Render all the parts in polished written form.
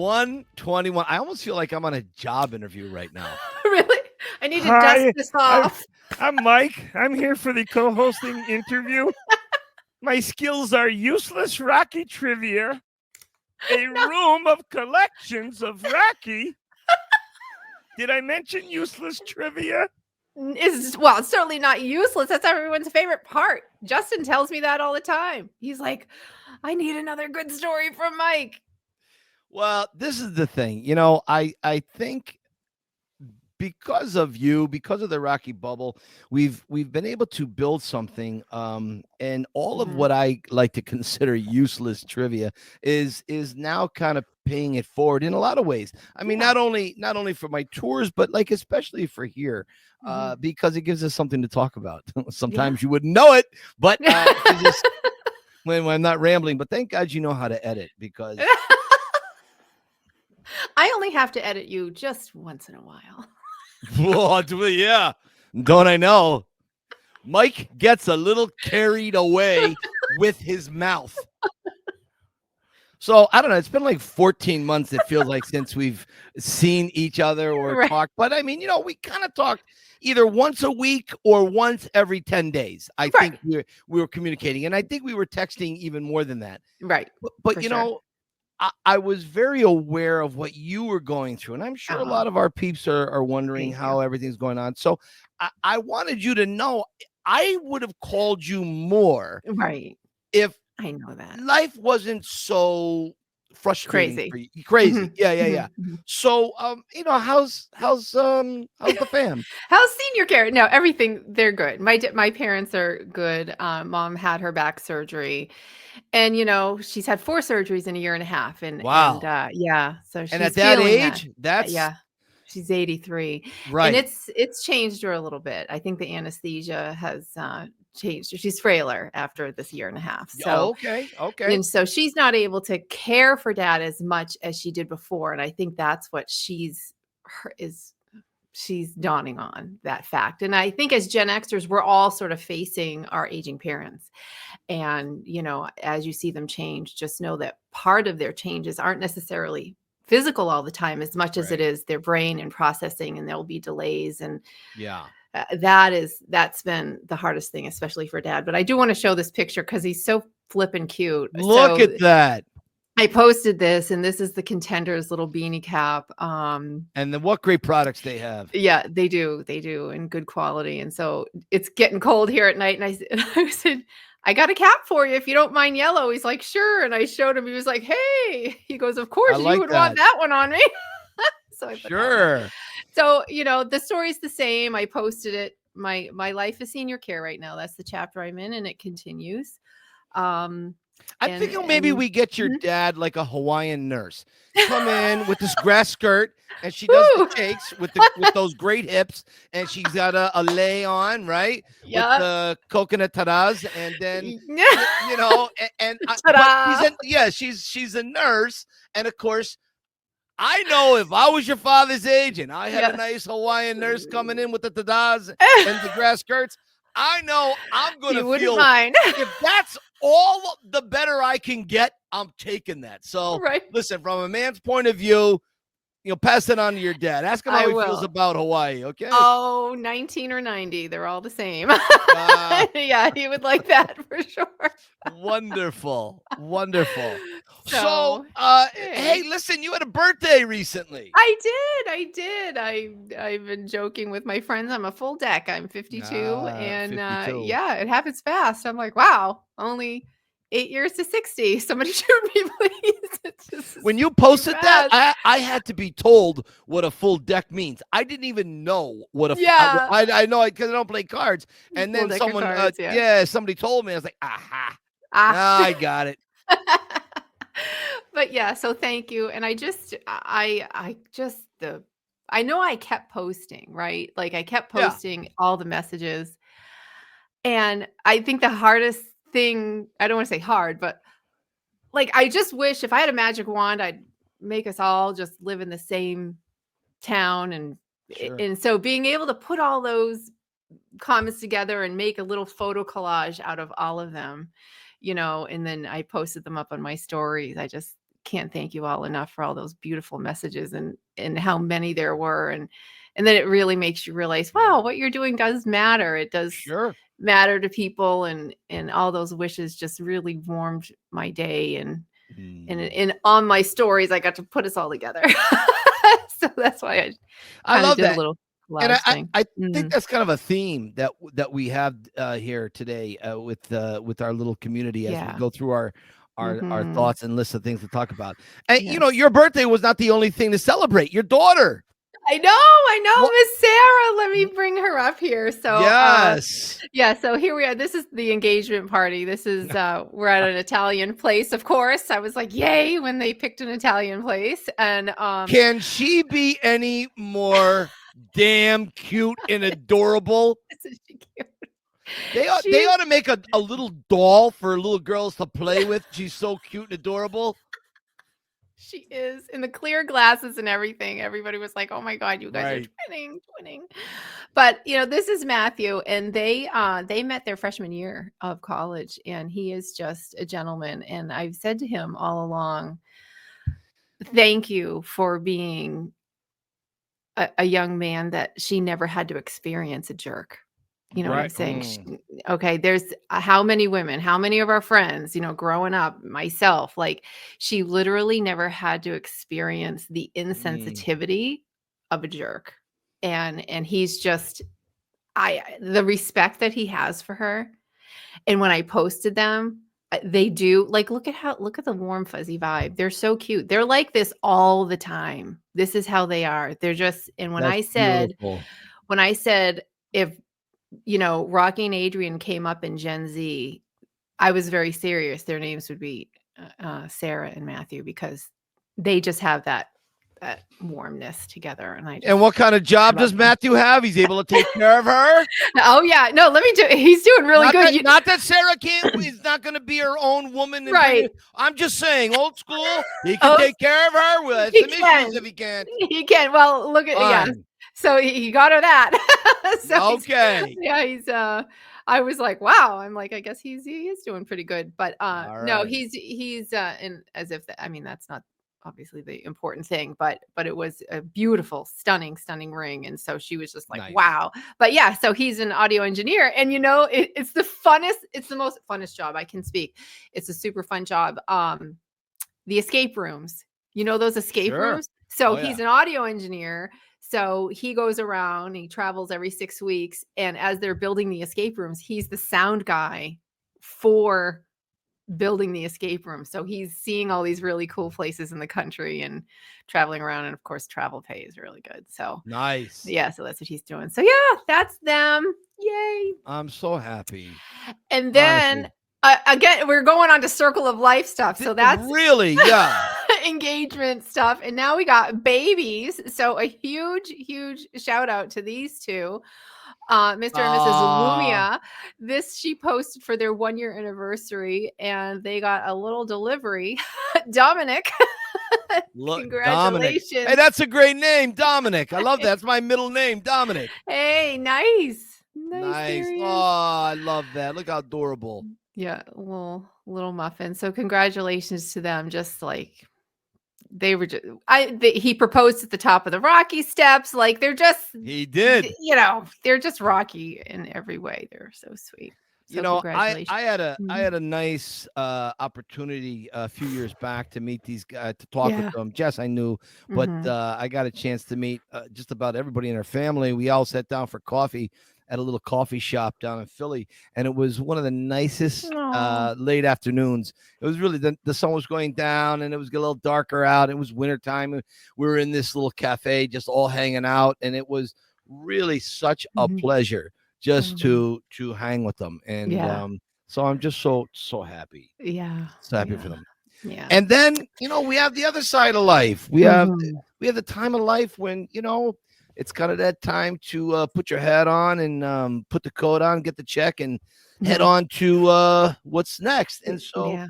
1:21. I almost feel like I'm on a job interview right now. Really? I need to Hi, dust this off. I'm Mike. I'm here for the co-hosting interview. My skills are useless Rocky trivia, a room of collections of Rocky. Did I mention useless trivia? It's certainly not useless. That's everyone's favorite part. Justin tells me that all the time. He's like, I need another good story from Mike. Well, this is the thing. I think because of the Rocky bubble, we've been able to build something. And all of what I like to consider useless trivia is now kind of paying it forward in a lot of ways. I mean, not only for my tours, but like especially for here, because it gives us something to talk about. Sometimes you wouldn't know it, but when I'm not rambling. But thank God you know how to edit, because I only have to edit you just once in a while. Yeah, don't I know? Mike gets a little carried away with his mouth. So I don't know. It's been like 14 months. It feels like since we've seen each other or talked. But I mean, we kind of talk either once a week or once every 10 days. I think we were communicating, and I think we were texting even more than that. Right. But I was very aware of what you were going through, and I'm sure a lot of our peeps are wondering how everything's going on. So I wanted you to know I would have called you more if I know that life wasn't so frustrating for you. Crazy. Yeah. So how's the fam? How's senior care? No, everything, they're good. My parents are good. Mom had her back surgery, and she's had 4 surgeries in a year and a half. And wow. So she's, and at that age, that's she's 83. Right. And it's changed her a little bit. I think the anesthesia has changed her. She's frailer after this year and a half. So okay. And so she's not able to care for Dad as much as she did before. And I think that's what she's dawning on, that fact. And I think as Gen Xers, we're all sort of facing our aging parents. And, as you see them change, just know that part of their changes aren't necessarily physical all the time as much as it is their brain and processing, and there'll be delays. And that's been the hardest thing, especially for Dad. But I do want to show this picture because he's so flippin' cute. Look at that. I posted this, and this is the Contenders little beanie cap. And then what great products they have. Yeah, they do in good quality. And so it's getting cold here at night. And I said, I got a cap for you if you don't mind yellow. He's like, sure. And I showed him. He was like, hey. He goes, of course you would want that one on me. So I put sure. So, the story's the same. I posted it. My life is senior care right now. That's the chapter I'm in, and it continues. I'm thinking maybe we get your dad like a Hawaiian nurse. Come in with this grass skirt, and she does the shakes with those great hips, and she's got a lei on, right? Yeah. With the coconut tadas, and then she's a nurse, and of course, I know if I was your father's age and I had a nice Hawaiian nurse coming in with the tadas and the grass skirts, I know I'm going to feel mind. If that's all the better I can get, I'm taking that. So listen, from a man's point of view, pass it on to your dad. Ask him how he feels about Hawaii, okay? Oh, 19 or 90. They're all the same. Yeah, he would like that for sure. Wonderful. So, hey, listen, you had a birthday recently. I did. I've been joking with my friends. I'm a full deck. I'm 52. And 52. It happens fast. I'm like, wow, only 8 years to 60. Somebody shoot me, please. When you posted that, I had to be told what a full deck means. I didn't even know what I know because I don't play cards. And then someone, somebody told me. I was like, aha. I got it. But so thank you. And I know I kept posting, right? Like I kept posting all the messages. And I think the hardest thing, I don't want to say hard, but like, I just wish if I had a magic wand, I'd make us all just live in the same town. And so being able to put all those comments together and make a little photo collage out of all of them, and then I posted them up on my stories. I just can't thank you all enough for all those beautiful messages and how many there were. And then it really makes you realize, wow, what you're doing does matter. It does Sure. matter to people, and all those wishes just really warmed my day. And on my stories, I got to put us all together. So that's why I love did that. a little And collage thing. I think that's kind of a theme that we have here today with our little community as we go through our thoughts and list of things to talk about. And your birthday was not the only thing to celebrate. Your daughter. I know, Miss Sarah. Let me bring her up here. So yes, so here we are. This is the engagement party. This is we're at an Italian place, of course. I was like, yay, when they picked an Italian place. And can she be any more damn cute and adorable? Isn't she cute? They ought to make a little doll for little girls to play with. She's so cute and adorable. She is, in the clear glasses and everything. Everybody was like, "Oh my God, you guys are twinning." But this is Matthew, and they met their freshman year of college, and he is just a gentleman. And I've said to him all along, "Thank you for being a young man that she never had to experience a jerk." You know what I'm saying? Okay, there's how many women, how many of our friends, growing up, myself, like she literally never had to experience the insensitivity of a jerk. And he's just, the respect that he has for her. And when I posted them, they do, like, look at the warm, fuzzy vibe. They're so cute. They're like this all the time. This is how they are. They're just, and when I said, if Rocky and Adrian came up in Gen Z, I was very serious. Their names would be Sarah and Matthew, because they just have that warmness together. And what kind of job does Matthew have? He's able to take care of her? Oh yeah, no, let me do. He's doing really good. Not that Sarah is not going to be her own woman, right? I'm just saying, old school. He can take care of her with some issues if he can. He can. Well, look at So he got her that. Okay. He's I was like, wow. I'm like, I guess he is doing pretty good. But no, he's and as if that's not obviously the important thing, but it was a beautiful, stunning ring. And so she was just like, wow. But yeah, so he's an audio engineer, and it's the most funnest job I can speak. It's a super fun job. The escape rooms, those escape rooms. So he's an audio engineer. So he goes around, he travels every 6 weeks. And as they're building the escape rooms, he's the sound guy for building the escape room. So he's seeing all these really cool places in the country and traveling around. And of course, travel pay is really good. So nice. Yeah. So that's what he's doing. So yeah, that's them. Yay. I'm so happy. And then again, we're going on to circle of life stuff. So that's really, engagement stuff. And now we got babies. So a huge shout out to these two. Mr. and Mrs. Lumia. She posted for their 1-year anniversary, and they got a little delivery. Dominic. Congratulations. Dominic. Hey, that's a great name, Dominic. I love that. That's my middle name, Dominic. Hey, nice. Oh, I love that. Look how adorable. Yeah, little muffin. So congratulations to them. Just like they were just, he proposed at the top of the Rocky steps. Like he did, they're just Rocky in every way. They're so sweet. So I had a nice opportunity a few years back to meet these guys, to talk with them. Jess, I knew, but I got a chance to meet just about everybody in our family. We all sat down for coffee at a little coffee shop down in Philly, and it was one of the nicest late afternoons. It was really, the sun was going down, and it was a little darker out. It was wintertime. We were in this little cafe just all hanging out, and it was really such a pleasure just to hang with them. And so I'm just so happy. So happy for them. And then we have the other side of life. We have the time of life when it's kind of that time to put your hat on and put the coat on, get the check, and head on to what's next. And so,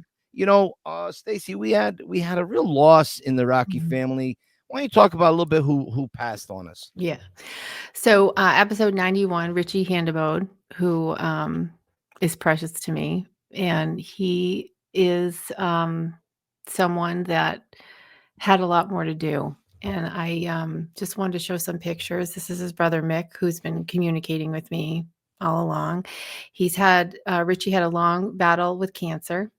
Stacy, we had a real loss in the Rocky family. Why don't you talk about a little bit who passed on us? Yeah. So episode 91, Richie Handibode, who is precious to me. And he is someone that had a lot more to do. And I just wanted to show some pictures. This is his brother, Mick, who's been communicating with me all along. Richie had a long battle with cancer.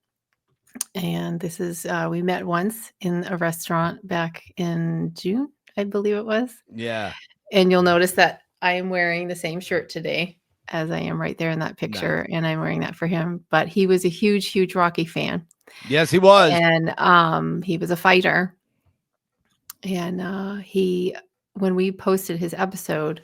And this is, we met once in a restaurant back in June, I believe it was. Yeah. And you'll notice that I am wearing the same shirt today as I am right there in that picture. Nice. And I'm wearing that for him. But he was a huge, huge Rocky fan. Yes, he was. And he was a fighter. And when we posted his episode,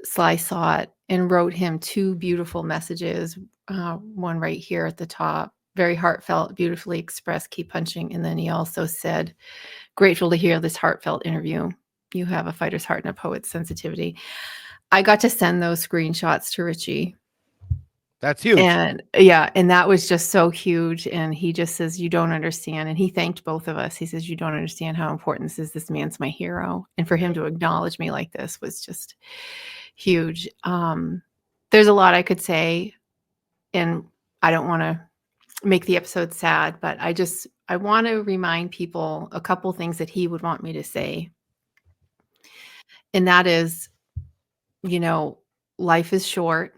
Sly saw it and wrote him 2 beautiful messages. One right here at the top, very heartfelt, beautifully expressed, keep punching. And then he also said, grateful to hear this heartfelt interview. You have a fighter's heart and a poet's sensitivity. I got to send those screenshots to Richie. That's huge. And and that was just so huge. And he just says, you don't understand. And he thanked both of us. He says, you don't understand how important this is. This man's my hero. And for him to acknowledge me like this was just huge. There's a lot I could say, and I don't want to make the episode sad, but I want to remind people a couple things that he would want me to say. And that is, life is short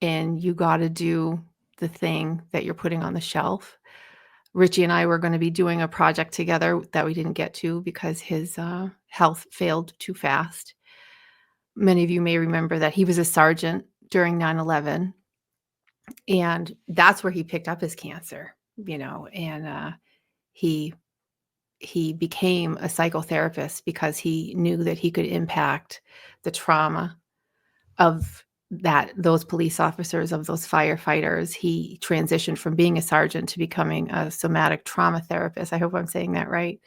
and you got to do the thing that you're putting on the shelf. Richie and I were going to be doing a project together that we didn't get to because his health failed too fast. Many of you may remember that he was a sergeant during 9/11. And that's where he picked up his cancer, and he became a psychotherapist because he knew that he could impact the trauma of those police officers, of those firefighters. He transitioned from being a sergeant to becoming a somatic trauma therapist. I hope I'm saying that right,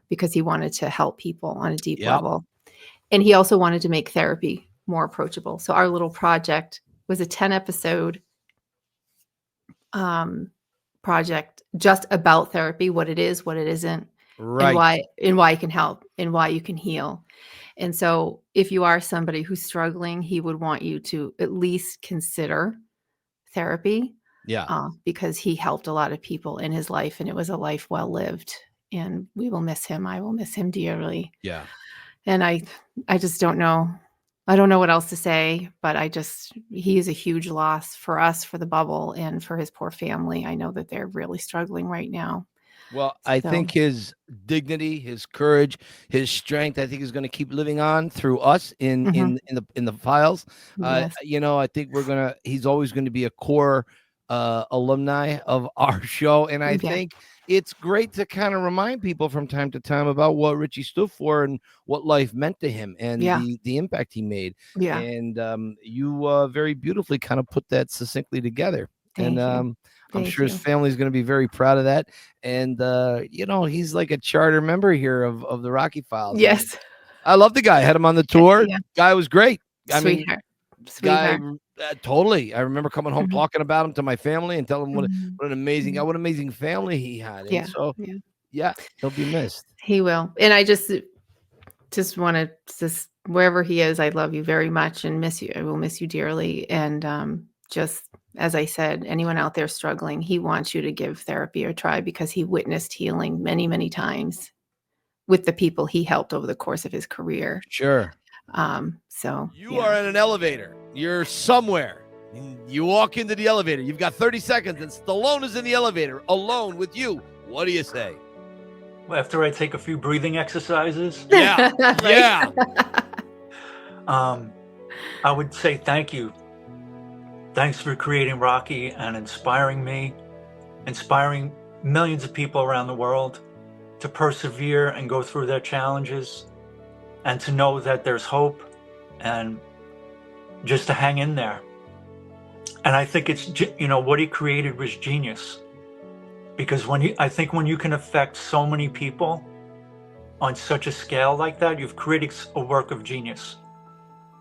because he wanted to help people on a deep level. And he also wanted to make therapy more approachable. So our little project was a 10-episode project just about therapy, what it is, what it isn't, Right. and why it can help and why you can heal. And so if you are somebody who's struggling, he would want you to at least consider therapy. Yeah. Because he helped a lot of people in his life, and it was a life well lived. And we will miss him. I will miss him dearly. Yeah. And I just don't know. I don't know what else to say, but he is a huge loss for us, for the bubble, and for his poor family. I know that they're really struggling right now. Well, I think his dignity, his courage, his strength, I think is going to keep living on through us in the files. Yes. I think he's always going to be a core alumni of our show. And I think it's great to kind of remind people from time to time about what Richie stood for and what life meant to him and the impact he made. Yeah. And you very beautifully kind of put that succinctly together. Thank you. I'm sure his family is going to be very proud of that. And, he's like a charter member here of the Rocky Files. Yes. I love the guy. I had him on the tour. Yeah. Guy was great. Sweetheart. Totally. I remember coming home talking about him to my family and telling them what an amazing family he had. And so, he'll be missed. He will. And I just want to wherever he is, I love you very much and miss you. I will miss you dearly. And just as I said, anyone out there struggling, he wants you to give therapy a try because he witnessed healing many, many times with the people he helped over the course of his career. Sure. So you are in an elevator. You're somewhere. You walk into the elevator. You've got 30 seconds, and Stallone is in the elevator alone with you. What do you say? Well, after I take a few breathing exercises. Yeah. Yeah. I would say thank you. Thanks for creating Rocky and inspiring me, inspiring millions of people around the world to persevere and go through their challenges and to know that there's hope and just to hang in there. And I think it's, what he created was genius, because I think when you can affect so many people on such a scale like that, you've created a work of genius,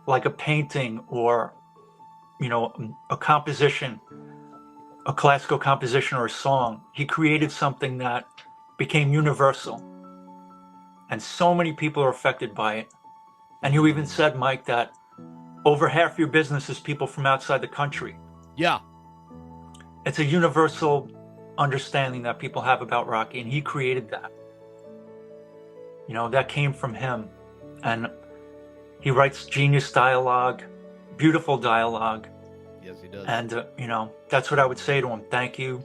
like a painting or a composition, a classical composition or a song. He created something that became universal. And so many people are affected by it. And you even said, Mike, that over half your business is people from outside the country. Yeah. It's a universal understanding that people have about Rocky, and he created that. You know, that came from him. And he writes genius dialogue, beautiful dialogue. Yes, he does. And, you know, that's what I would say to him. Thank you.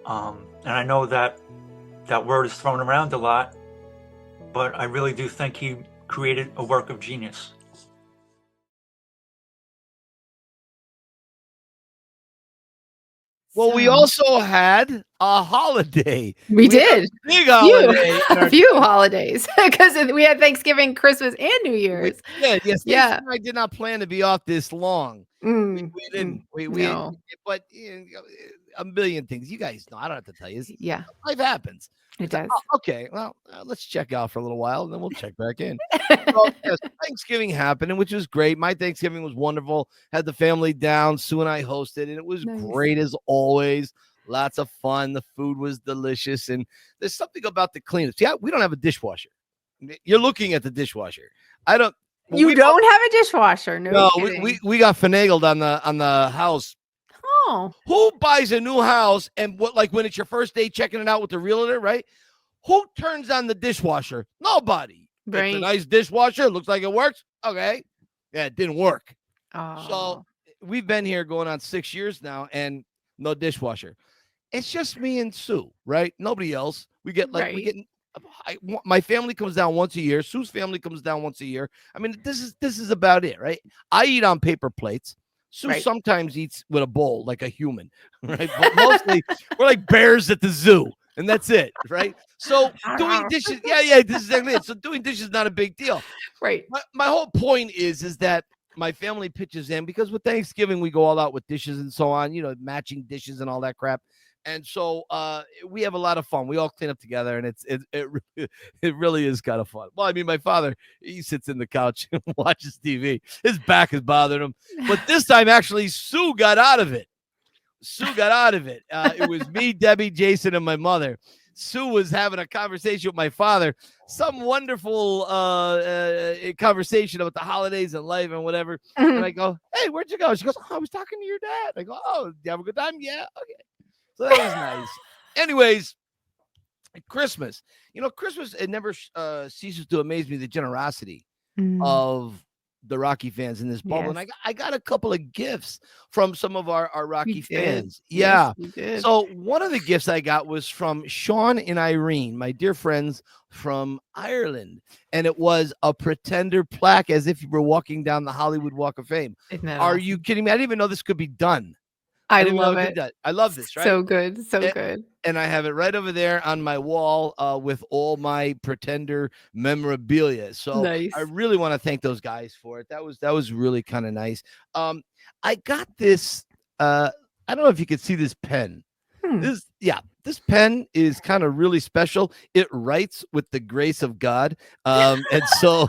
And I know that that word is thrown around a lot, but I really do think he created a work of genius. Well, we also had a holiday. We did. A big holiday. A few holidays, because we had Thanksgiving, Christmas, and New Year's. Yes. Yeah. I did not plan to be off this long. We didn't. No. But a million things. You guys know. I don't have to tell you. Yeah. Life happens. It does. Okay, well, let's check out for a little while, and then we'll check back in. So, yes, Thanksgiving happened, which was great. My Thanksgiving was wonderful. Had the family down. Sue and I hosted, and it was great as always. Lots of fun. The food was delicious, and there's something about the cleanup. See, we don't have a dishwasher. You're looking at the dishwasher. I don't. You don't have a dishwasher? No, we got finagled on the house. Oh. Who buys a new house and when it's your first day checking it out with the realtor, right? Who turns on the dishwasher? Nobody. Right. It's a nice dishwasher. Looks like it works. Okay. Yeah, it didn't work. Oh. So we've been here going on 6 years now and no dishwasher. It's just me and Sue, right? Nobody else. My family comes down once a year. Sue's family comes down once a year. I mean, this is about it, right? I eat on paper plates. Sue sometimes eats with a bowl like a human, right? But mostly we're like bears at the zoo, and that's it, right? So doing dishes, this is exactly it. So doing dishes is not a big deal, right? My whole point is that my family pitches in because with Thanksgiving we go all out with dishes and so on, matching dishes and all that crap. And so we have a lot of fun. We all clean up together, and it really is kind of fun. Well, I mean, my father, he sits in the couch and watches TV. His back is bothering him. But this time, actually, Sue got out of it. It was me, Debbie, Jason, and my mother. Sue was having a conversation with my father, some wonderful conversation about the holidays and life and whatever. And I go, hey, where'd you go? She goes, I was talking to your dad. I go, oh, you have a good time? Yeah, okay. So that was nice. Anyways, Christmas. Christmas, it never ceases to amaze me, the generosity of the Rocky fans in this bubble. Yes. And I got a couple of gifts from some of our Rocky fans. Yeah. Yes, so one of the gifts I got was from Sean and Irene, my dear friends from Ireland. And it was a Pretender plaque as if you were walking down the Hollywood Walk of Fame. Are you kidding me? I didn't even know this could be done. I love it. I love this, right? So good. Good. And I have it right over there on my wall with all my Pretender memorabilia. So nice. I really want to thank those guys for it. That was really kind of nice. I got this. I don't know if you could see this pen. This pen is kind of really special. It writes with the grace of God. And so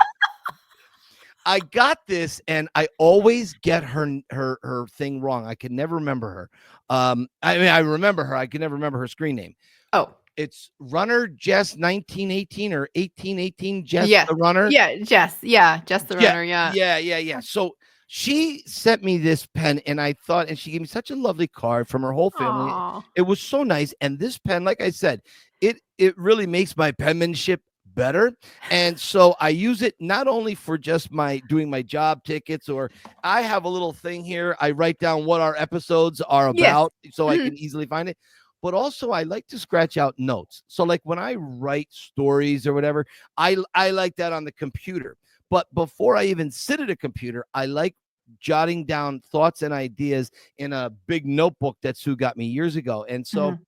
I got this, and I always get her thing wrong. I can never remember her. I remember her. I can never remember her screen name. Oh, it's Runner Jess 1918 or 1818. Jess the Runner. Yeah, Jess. Yeah, Jess the Runner. Yeah. So she sent me this pen, and and she gave me such a lovely card from her whole family. Aww. It was so nice. And this pen, like I said, it really makes my penmanship better. And so I use it not only for just doing my job tickets, or I have a little thing here. I write down what our episodes are about so I can easily find it. But also I like to scratch out notes. So like when I write stories or whatever, I like that on the computer. But before I even sit at a computer, I like jotting down thoughts and ideas in a big notebook that Sue got me years ago. And so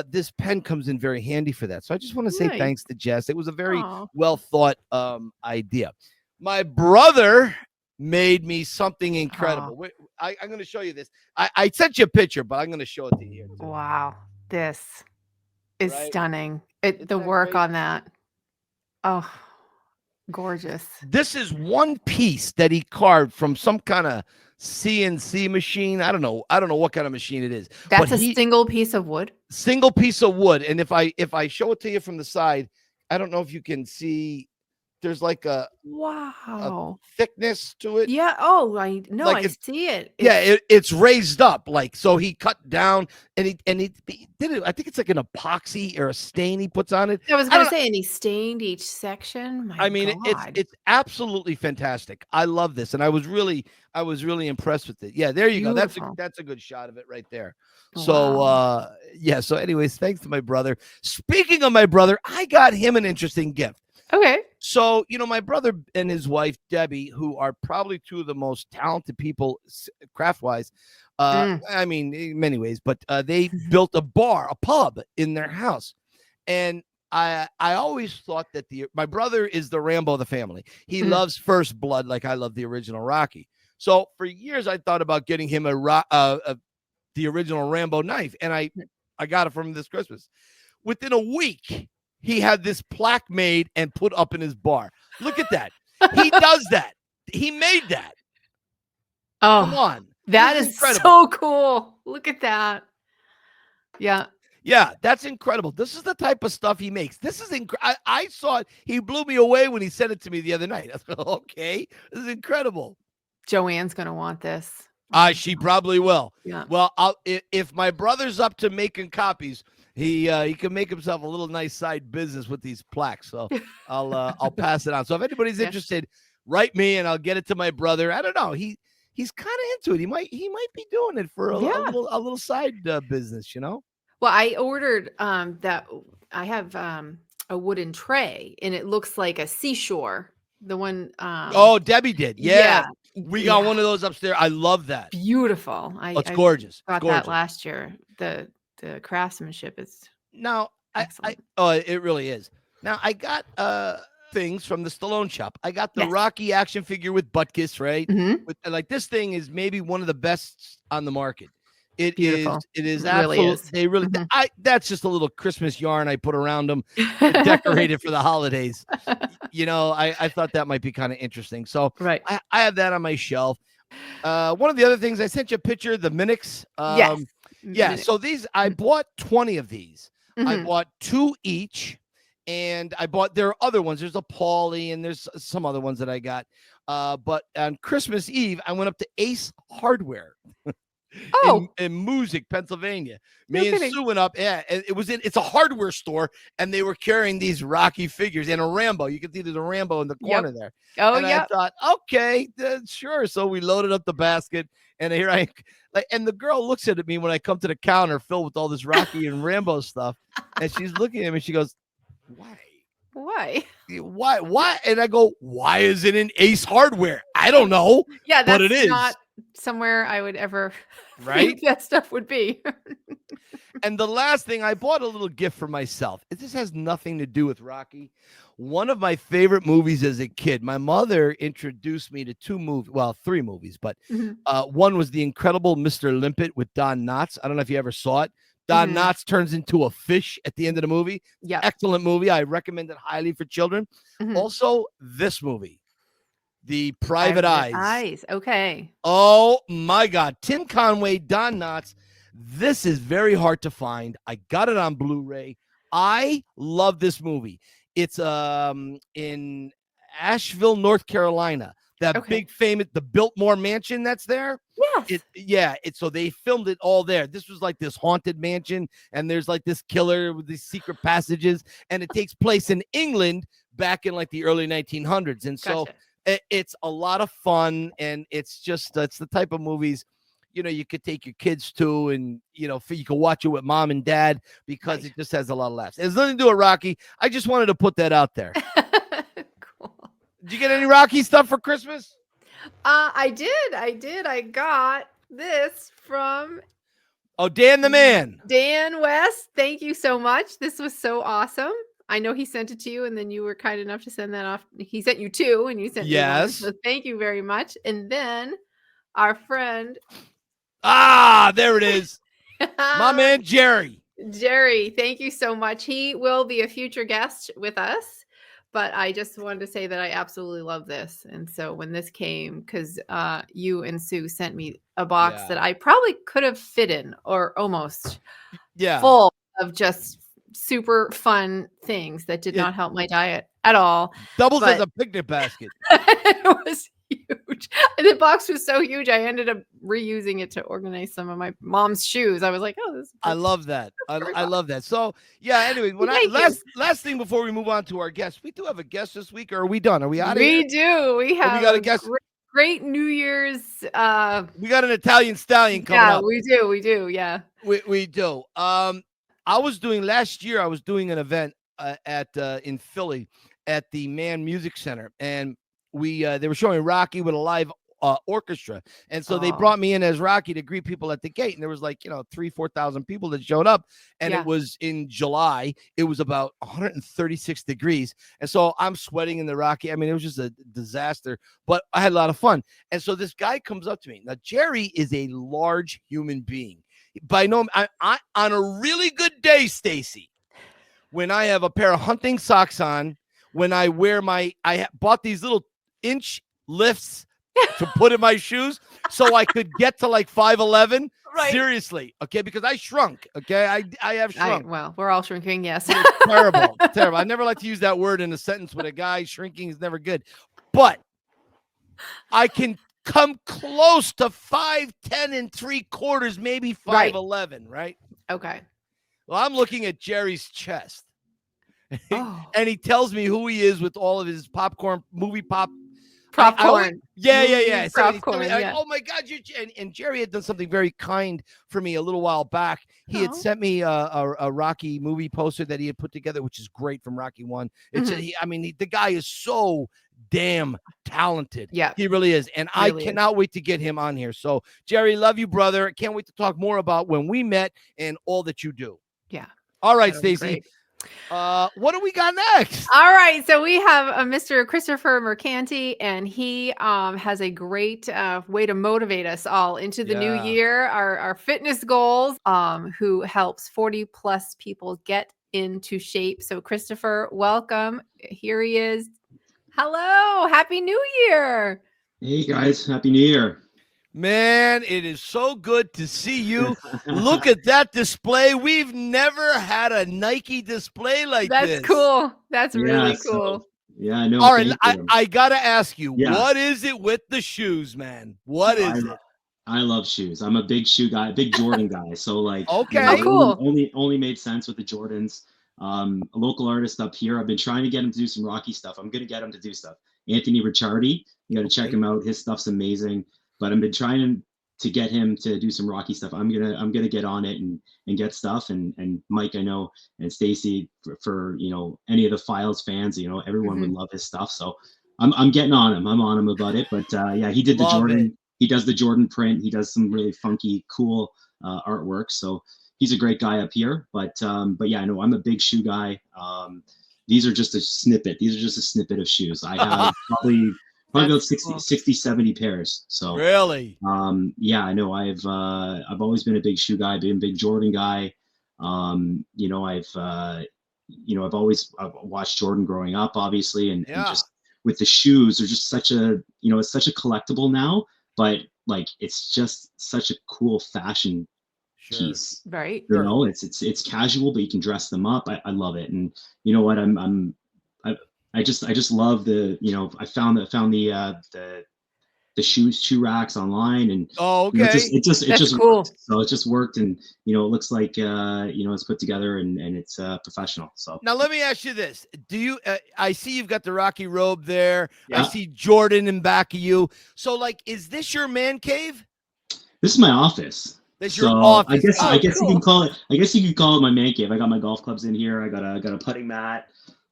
this pen comes in very handy for that. So I just want to say thanks to Jess. It was a very well thought idea. My brother made me something incredible. I'm going to show you this. I sent you a picture, but I'm going to show it to you. Wow. This is stunning. The work on that. Oh, gorgeous. This is one piece that he carved from some kind of CNC machine. I don't know what kind of machine it is. That's a single piece of wood. Single piece of wood. And if I show it to you from the side, I don't know if you can see there's like a Wow. thickness to it. Yeah. Oh, I know. Like I see it. Yeah, it's raised up, like, so he cut down and he did it. I think it's like an epoxy or a stain he puts on it. I was I gonna don't say, and he stained each section. My I mean, God. it's absolutely fantastic. I love this, and I was really impressed with it. Yeah, there you go. Beautiful. That's a good shot of it right there. Wow. So yeah. So, anyways, thanks to my brother. Speaking of my brother, I got him an interesting gift. Okay. So, my brother and his wife, Debbie, who are probably two of the most talented people craft-wise, I mean, in many ways, but they built a pub in their house. And I always thought that my brother is the Rambo of the family. He loves First Blood like I love the original Rocky. So for years, I thought about getting him the original Rambo knife, and I got it from him this Christmas. Within a week, he had this plaque made and put up in his bar. Look at that. He does that. He made that. Oh, come on. That is so cool. Look at that. Yeah. Yeah, that's incredible. This is the type of stuff he makes. This is incredible. I saw it. He blew me away when he sent it to me the other night. I thought, okay, this is incredible. Joanne's going to want this. She probably will. Yeah. Well, if my brother's up to making copies, he can make himself a little nice side business with these plaques. So I'll pass it on. So if anybody's interested, write me and I'll get it to my brother. I don't know. He's kind of into it. He might be doing it for a little side business, Well, I ordered that. I have a wooden tray, and it looks like a seashore. The one. Oh, Debbie did. Yeah. We got one of those upstairs. I love that. Beautiful. It's gorgeous. I got that last year. The craftsmanship is excellent. It really is. Now I got things from the Stallone Shop. I got the Rocky action figure with butt kiss, right? Like, this thing is maybe one of the best on the market. It Beautiful. is It really is. They really that's just a little Christmas yarn I put around them to decorate it for the holidays. I thought that might be kind of interesting. So right. I have that on my shelf. One of the other things, I sent you a picture, the Minix. Yes. Yeah. So these, I bought 20 of these. I bought 2 each. And there are other ones. There's a Paulie and there's some other ones that I got. But on Christmas Eve, I went up to Ace Hardware in Music, Pennsylvania. Me and Sue went up. Yeah, and it's a hardware store, and they were carrying these Rocky figures and a Rambo. You can see there's a Rambo in the corner there. Oh, yeah. I thought, okay, sure. So we loaded up the basket, and here and the girl looks at me when I come to the counter filled with all this Rocky and Rambo stuff, and she's looking at me. She goes, Why? And I go, why is it in Ace Hardware? I don't know. Yeah, that's but it is not somewhere I would ever think that stuff would be. And the last thing, I bought a little gift for myself. This has nothing to do with Rocky. One of my favorite movies as a kid. My mother introduced me to 3 movies, but one was The Incredible Mr. Limpet with Don Knotts. I don't know if you ever saw it. Don Knotts turns into a fish at the end of the movie. Yeah. Excellent movie. I recommend it highly for children. Also, this movie, The Private Eyes. Okay. Oh, my God. Tim Conway, Don Knotts. This is very hard to find. I got it on Blu-ray. I love this movie. It's in Asheville, North Carolina. That big famous, the Biltmore Mansion that's there. Yes. So they filmed it all there. This was like this haunted mansion, and there's like this killer with these secret passages, and it takes place in England back in like the early 1900s. And so it's a lot of fun, and it's the type of movies, you could take your kids to, and, you can watch it with mom and dad because it just has a lot of laughs. It has nothing to do with Rocky. I just wanted to put that out there. Did you get any Rocky stuff for Christmas? I did. I got this from Dan the Man. Dan West. Thank you so much. This was so awesome. I know he sent it to you, and then you were kind enough to send that off. He sent you 2, and you sent me 1. So thank you very much. And then our friend. There it is. My man, Jerry. Jerry, thank you so much. He will be a future guest with us. But I just wanted to say that I absolutely love this. And so when this came, because you and Sue sent me a box that I probably could have fit in, or almost full of just super fun things that did not help my diet. at all. Doubles but- as a picnic basket. It was huge. And the box was so huge, I ended up reusing it to organize some of my mom's shoes. I was like, oh, this is I love that. I love that. So yeah. Anyway, Thank you. last thing before we move on to our guests, we do have a guest this week. Or are we done? Are we out of here? We do. We have got a guest. Great New Year's. We got an Italian stallion coming yeah, up. we do. We do. Yeah. We do. Last year I was doing an event in Philly at the Man Music Center, and they were showing Rocky with a live orchestra, and so they brought me in as Rocky to greet people at the gate, and there was 3,000-4,000 people that showed up, and it was in July. It was about 136 degrees, and so I'm sweating in the Rocky. I mean, it was just a disaster, but I had a lot of fun. And so this guy comes up to me. Now Jerry is a large human being. By no, I on a really good day, Stacy, when I have a pair of hunting socks on, when I wear I bought these little inch lifts to put in my shoes so I could get to 5'11". Right. Seriously, okay, because I shrunk. Okay, I have shrunk. Well, we're all shrinking. Yes. It's terrible, terrible. I never like to use that word in a sentence with a guy. Shrinking is never good, but I can come close to 5'10" and 3/4, maybe 5'11", right? Okay. Well, I'm looking at Jerry's chest. Oh. And he tells me who he is with all of his movie popcorn. Yeah. So Popcorn, oh my God, and Jerry had done something very kind for me a little while back. He had sent me a Rocky movie poster that he had put together, which is great, from Rocky 1. It's the guy is so damn talented. Yeah, he really is, and really I cannot wait to get him on here. So Jerry, love you, brother. Can't wait to talk more about when we met and all that you do. Yeah. All right, Stacy. What do we got next? All right, so we have Mr. Christopher Mercanti, and he has a great way to motivate us all into the new year, our fitness goals, who helps 40 plus people get into shape. So Christopher, welcome. Here he is. Hello, Happy New Year. Hey guys, Happy New Year. Man, it is so good to see you. Look at that display. We've never had a Nike display like this. That's cool. That's really cool. Yeah, I know. All right, I got to ask you, what is it with the shoes, man? What is it? I love shoes. I'm a big shoe guy, big Jordan guy. So okay. Cool. Only made sense with the Jordans. A local artist up here, I've been trying to get him to do some Rocky stuff. I'm going to get him to do stuff. Anthony Ricciardi, you got to check him out. His stuff's amazing. But I've been trying to get him to do some Rocky stuff. I'm gonna get on it and get stuff. And Mike, I know, and Stacy, for any of the Files fans, everyone would love his stuff. So I'm getting on him. I'm on him about it. But he did the Jordan. He does the Jordan print. He does some really funky, cool artwork. So he's a great guy up here. But yeah, I know I'm a big shoe guy. These are just a snippet. These are just a snippet of shoes. I have probably about 60, 70 pairs. So really, yeah, I know. I've always been a big shoe guy, been a big Jordan guy. I've always watched Jordan growing up, obviously, and just with the shoes, they're just such a, it's such a collectible now, but it's just such a cool fashion piece, right? It's casual, but you can dress them up. I love it, and you know what, I just love the, I found the shoe racks online, and it just cool. Worked. So it just worked, and it looks like it's put together and it's professional. So now let me ask you this: do you? I see you've got the Rocky robe there. Yeah. I see Jordan in back of you. So is this your man cave? This is my office. That's your office. I guess cool. you can call it. I guess you could call it my man cave. I got my golf clubs in here. I got a putting mat.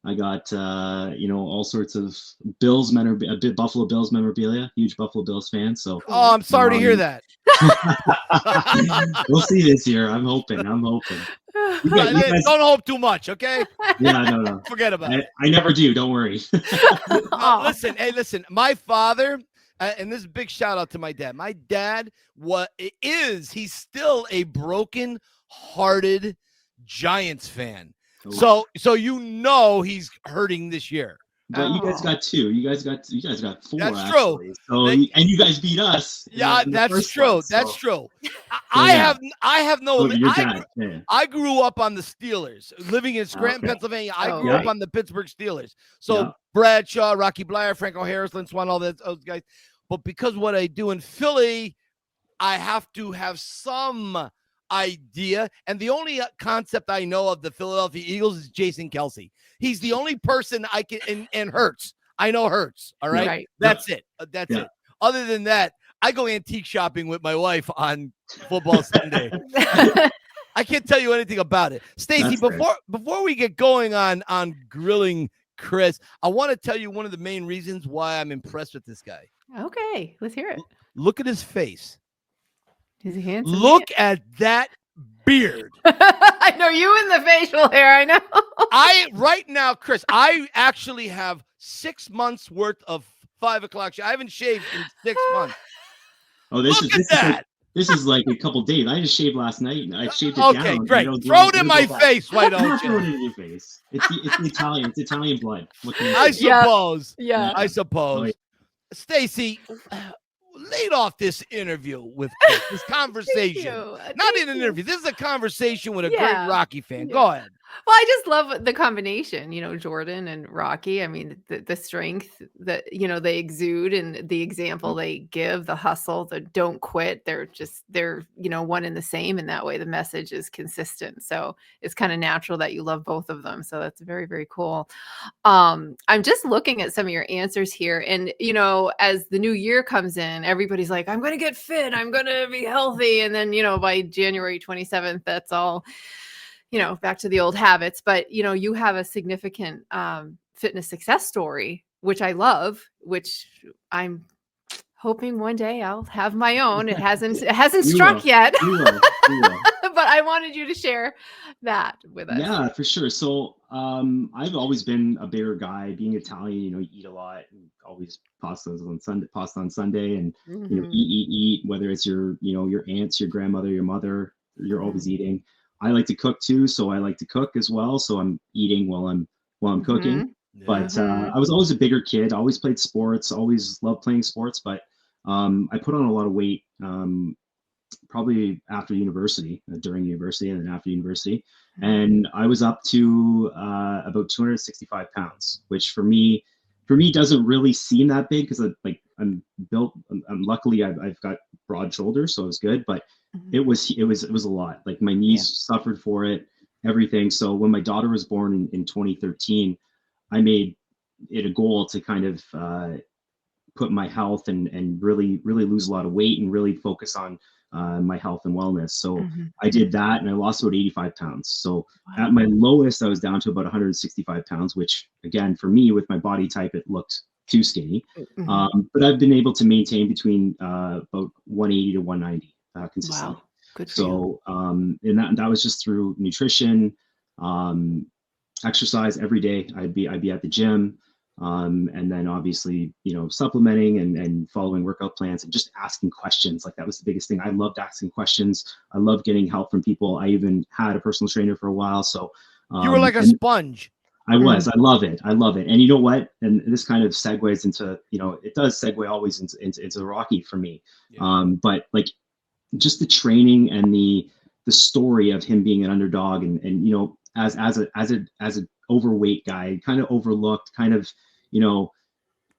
I got all sorts of Buffalo Bills memorabilia. Huge Buffalo Bills fan. So I'm sorry to hear that. We'll see this year. I'm hoping. Don't hope too much, okay? Yeah, no. Forget about it. I never do. Don't worry. Listen. My father, and this is a big shout out to my dad. My dad he's still a broken-hearted Giants fan. So he's hurting this year. But you guys Oh. got 2. You guys got 4. That's true. Actually. So They- and you guys beat us. Yeah, in the that's first true. one, That's so- true. yeah. I have no. Oh, your dad. Yeah. I grew up on the Steelers, living in Scranton, Okay. Pennsylvania. I Oh, grew up yeah. on the Pittsburgh Steelers. So Yeah. Bradshaw, Rocky Bleier, Franco Harris, Lynn Swan, all those guys. But because what I do in Philly, I have to have some idea. And the only concept I know of the Philadelphia Eagles is Jason Kelsey. He's the only person I can, and Hurts. I know Hurts. All right. Right. That's it. That's Yeah. it. Other than that, I go antique shopping with my wife on football Sunday. I can't tell you anything about it. Stacy, That's great. before we get going on grilling Chris, I want to tell you one of the main reasons why I'm impressed with this guy. Okay, let's hear it. Look at his face. He's a handsome. Look at that beard. I know you in the facial hair. I know. Right now, Chris, I actually have 6 months worth of 5 o'clock. I haven't shaved in 6 months. Oh, this Look is at that. This is like a couple days. I just shaved last night. And I shaved it Okay, down. great. You know, Throw it in my go back. face, why I'm don't not throwing you? it in your face. It's the Italian. It's Italian blood. What can I you say? Yeah. suppose. Yeah. I suppose. Oh, Stacy, lead off this interview with Chris, this conversation. Thank Not you. in an interview. This is a conversation with a Yeah. great Rocky fan. Yeah. Go ahead. Well, I just love the combination, Jordan and Rocky. I mean, the strength that, they exude and the example they give, the hustle, the don't quit. They're one and the same. And that way the message is consistent. So it's kind of natural that you love both of them. So that's very, very cool. I'm just looking at some of your answers here. And, as the new year comes in, everybody's like, I'm going to get fit. I'm going to be healthy. And then, by January 27th, that's all, back to the old habits. But, you have a significant fitness success story, which I love, which I'm hoping one day I'll have my own. It hasn't You struck will. yet, You will. You will. but I wanted you to share that with us. Yeah, for sure. So I've always been a bigger guy. Being Italian, you eat a lot. And always pasta on Sunday, and Mhm. eat. Whether it's your aunts, your grandmother, your mother, you're always eating. I like to cook too, so I like to cook as well. So I'm eating while I'm cooking. Mhm. But Mhm. I was always a bigger kid. Always played sports. Always loved playing sports. But I put on a lot of weight. Probably after university, during university, and then after university. And I was up to about 265 pounds, which for me doesn't really seem that big because I'm built. Luckily I've got broad shoulders, so it was good. But it was a lot. Like my knees suffered for it, everything. So when my daughter was born in 2013, I made it a goal to kind of put my health and really lose a lot of weight and really focus on my health and wellness. So I did that, and I lost about 85 pounds. So at my lowest, I was down to about 165 pounds, which again, for me, with my body type, it looked too skinny. But I've been able to maintain between about 180 to 190 consistently. Wow. Good for you. So and that was just through nutrition, exercise every day. I'd be at the gym. And then obviously, supplementing and following workout plans and just asking questions. Like that was the biggest thing. I loved asking questions. I loved getting help from people. I even had a personal trainer for a while. So You were like a sponge. I was. I love it. And you know what? And this kind of segues into, it does segue always into Rocky for me. Yeah. But like just the training and the story of him being an underdog and as an overweight guy, kind of overlooked, kind of,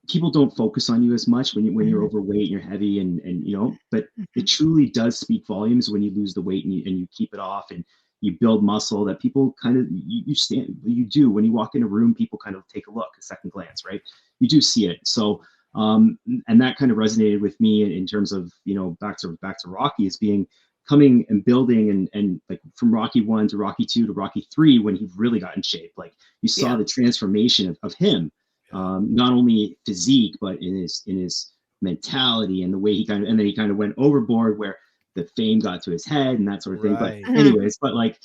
people don't focus on you as much when you're overweight and you're heavy and but it truly does speak volumes when you lose the weight and you keep it off and you build muscle that people kind of, you do when you walk in a room, people kind of take a look, a second glance, right? You do see it. So, and that kind of resonated with me in terms of, back to Rocky as coming and building and like from Rocky 1 to Rocky 2 to Rocky 3, when he really got in shape, like you saw the transformation of him, not only physique, but in his mentality and the way and then he kind of went overboard where the fame got to his head and that sort of thing. Right. But anyways, but like,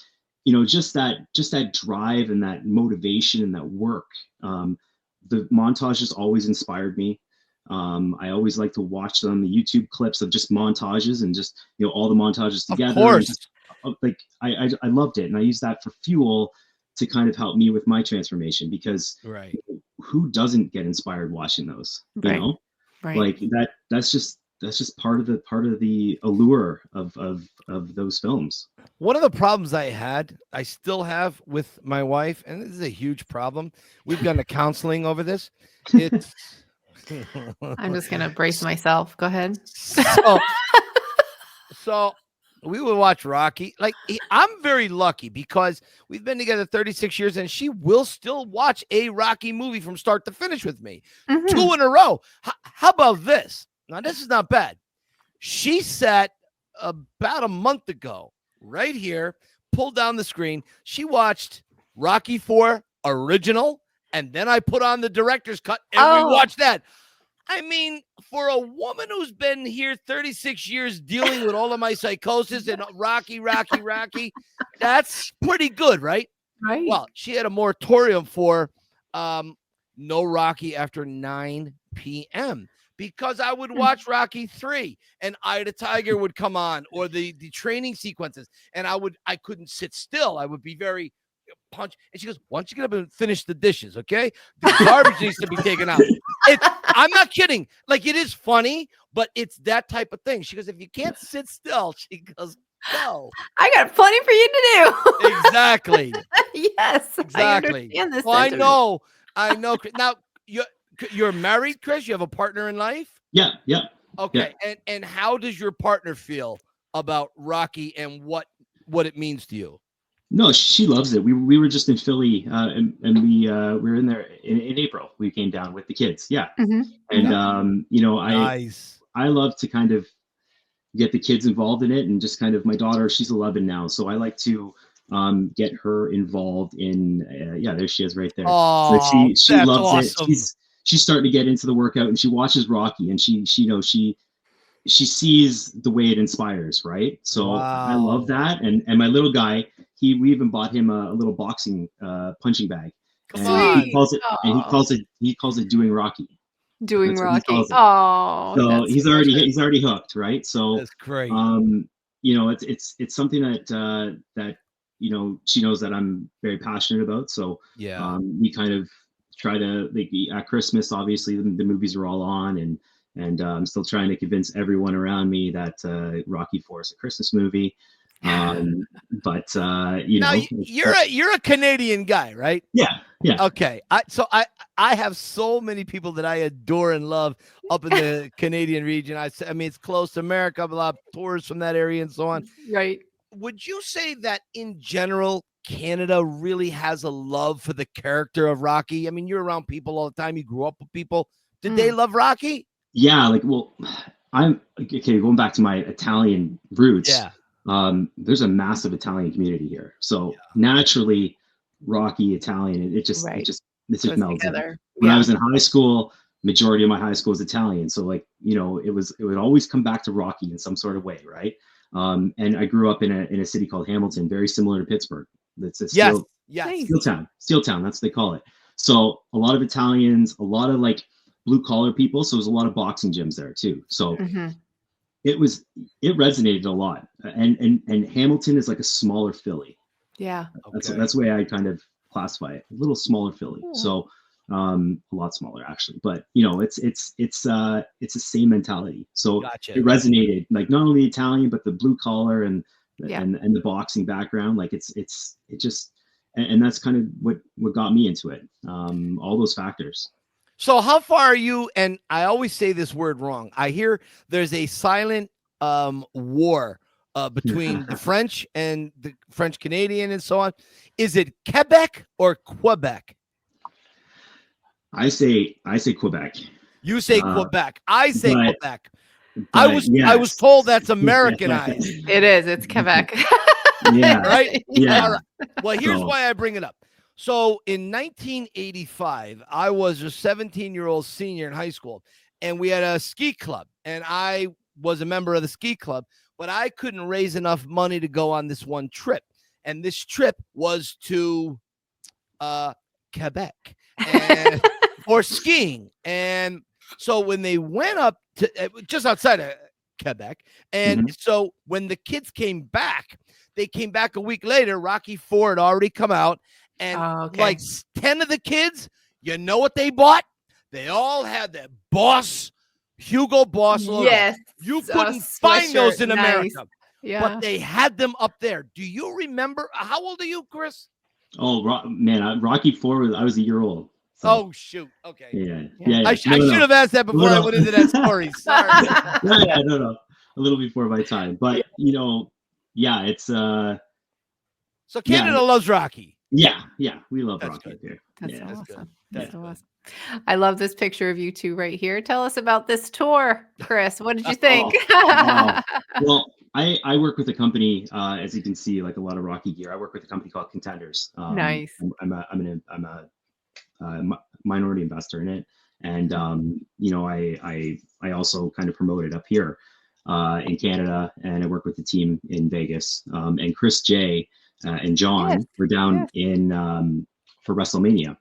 just that drive and that motivation and that work, the montages always inspired me. I always like to watch them, the YouTube clips of just montages and just, all the montages together. Of course. Just, like I loved it. And I used that for fuel to kind of help me with my transformation because Right. who doesn't get inspired watching those? You Right. know, Right. like that's just part of the allure of those films. One of the problems I still have with my wife, and this is a huge problem. We've gone to counseling over this. It's I'm just gonna brace myself. Go ahead. so we would watch Rocky. Like I'm very lucky because we've been together 36 years, and she will still watch a Rocky movie from start to finish with me. Mhm. 2 in a row. How about this? Now this is not bad. She sat about a month ago right here, pulled down the screen. She watched Rocky IV original, and then I put on the director's cut, and we watched that. I mean, for a woman who's been here 36 years dealing with all of my psychosis and Rocky, that's pretty good, right? Right. Well, she had a moratorium for no Rocky after 9 p.m. because I would watch Rocky 3 and Eye of the Tiger would come on, or the training sequences, and I couldn't sit still. I would be very punch. And she goes, why don't you get up and finish the dishes, okay? The garbage needs to be taken out. I'm not kidding. Like, it is funny, but it's that type of thing. She goes, if you can't sit still, she goes, go. I got plenty for you to do. Exactly. Yes. Exactly. I understand this. Well, I know. Now, you're married, Chris? You have a partner in life? Yeah. Okay. Yeah. And how does your partner feel about Rocky and what it means to you? No, she loves it. We were just in Philly, and we were in there in April. We came down with the kids. Yeah. Mhm. And you know, Nice. I love to kind of get the kids involved in it, and just kind of, my daughter, she's 11 now, so I like to get her involved in there she is right there. Oh, so she that's loves awesome. it. She's starting to get into the workout, and she watches Rocky, and she sees the way it inspires, right? So I love that. And my little guy, we even bought him a little boxing punching bag, and he calls it doing Rocky. Doing That's what he Rocky. calls it. Oh, So that's he's already hooked, right? So That's great. you know, it's something that you know, she knows that I'm very passionate about. So Yeah. we kind of try to, like, at Christmas, obviously the movies are all on, and I'm still trying to convince everyone around me that Rocky IV is a Christmas movie. But you Now, know, you're a Canadian guy, right? Yeah. Okay. I have so many people that I adore and love up in the Canadian region. I mean, it's close to America. I have a lot of tourists from that area and so on. right. Would you say that in general, Canada really has a love for the character of Rocky? I mean, you're around people all the time. You grew up with people. Did they love Rocky? Yeah. Like, well, I'm okay. Going back to my Italian roots. Yeah. There's a massive Italian community here. So naturally, Rocky, Italian, it just melds in. When I was in high school, majority of my high school was Italian. So, like, you know, it would always come back to Rocky in some sort of way, right? And I grew up in a city called Hamilton, very similar to Pittsburgh. It's a steel town, that's what they call it. So a lot of Italians, a lot of like blue collar people. So there's a lot of boxing gyms there too. So it resonated a lot. And Hamilton is like a smaller Philly. Yeah. That's the way I kind of classify it. A little smaller Philly. So a lot smaller actually, but you know, it's the same mentality. So it resonated, like, not only Italian, but the blue collar and the boxing background. Like it just, and that's kind of what got me into it. All those factors. So how far are you? And I always say this word wrong. I hear there's a silent war between the French and the French Canadian and so on. Is it Quebec or Quebec? I say Quebec. You say Quebec. I say Quebec. But I was told that's Americanized. It is. It's Quebec. Yeah. Right? Yeah. All right. Well, here's why I bring it up. So in 1985, I was a 17-year-old senior in high school, and we had a ski club, and I was a member of the ski club, but I couldn't raise enough money to go on this one trip. And this trip was to Quebec and for skiing. And so when they went up to just outside of Quebec, and so when the kids came back, they came back a week later. Rocky IV had already come out, and like 10 of the kids You know what they bought? They all had that Boss, Hugo Boss logo. Yes. You couldn't find those in America. Yeah. But they had them up there. Do you remember? How old are you, Chris? Oh, man, Rocky 4 I was a year old. So. Oh, shoot. Okay. Yeah. I should have asked that before I went into that story. Sorry. No. A little before my time. But, it's... So Canada loves Rocky. Yeah. We love That's Rocky good. here. That's Yeah. awesome. That's so awesome. I love this picture of you two right here. Tell us about this tour, Chris. What did you think? Wow. Well, I work with a company, as you can see, like a lot of Rocky gear. I work with a company called Contenders. Nice. I'm a minority investor in it, and I also kind of promote it up here in Canada, and I work with the team in Vegas. And Chris J and John were down in for WrestleMania,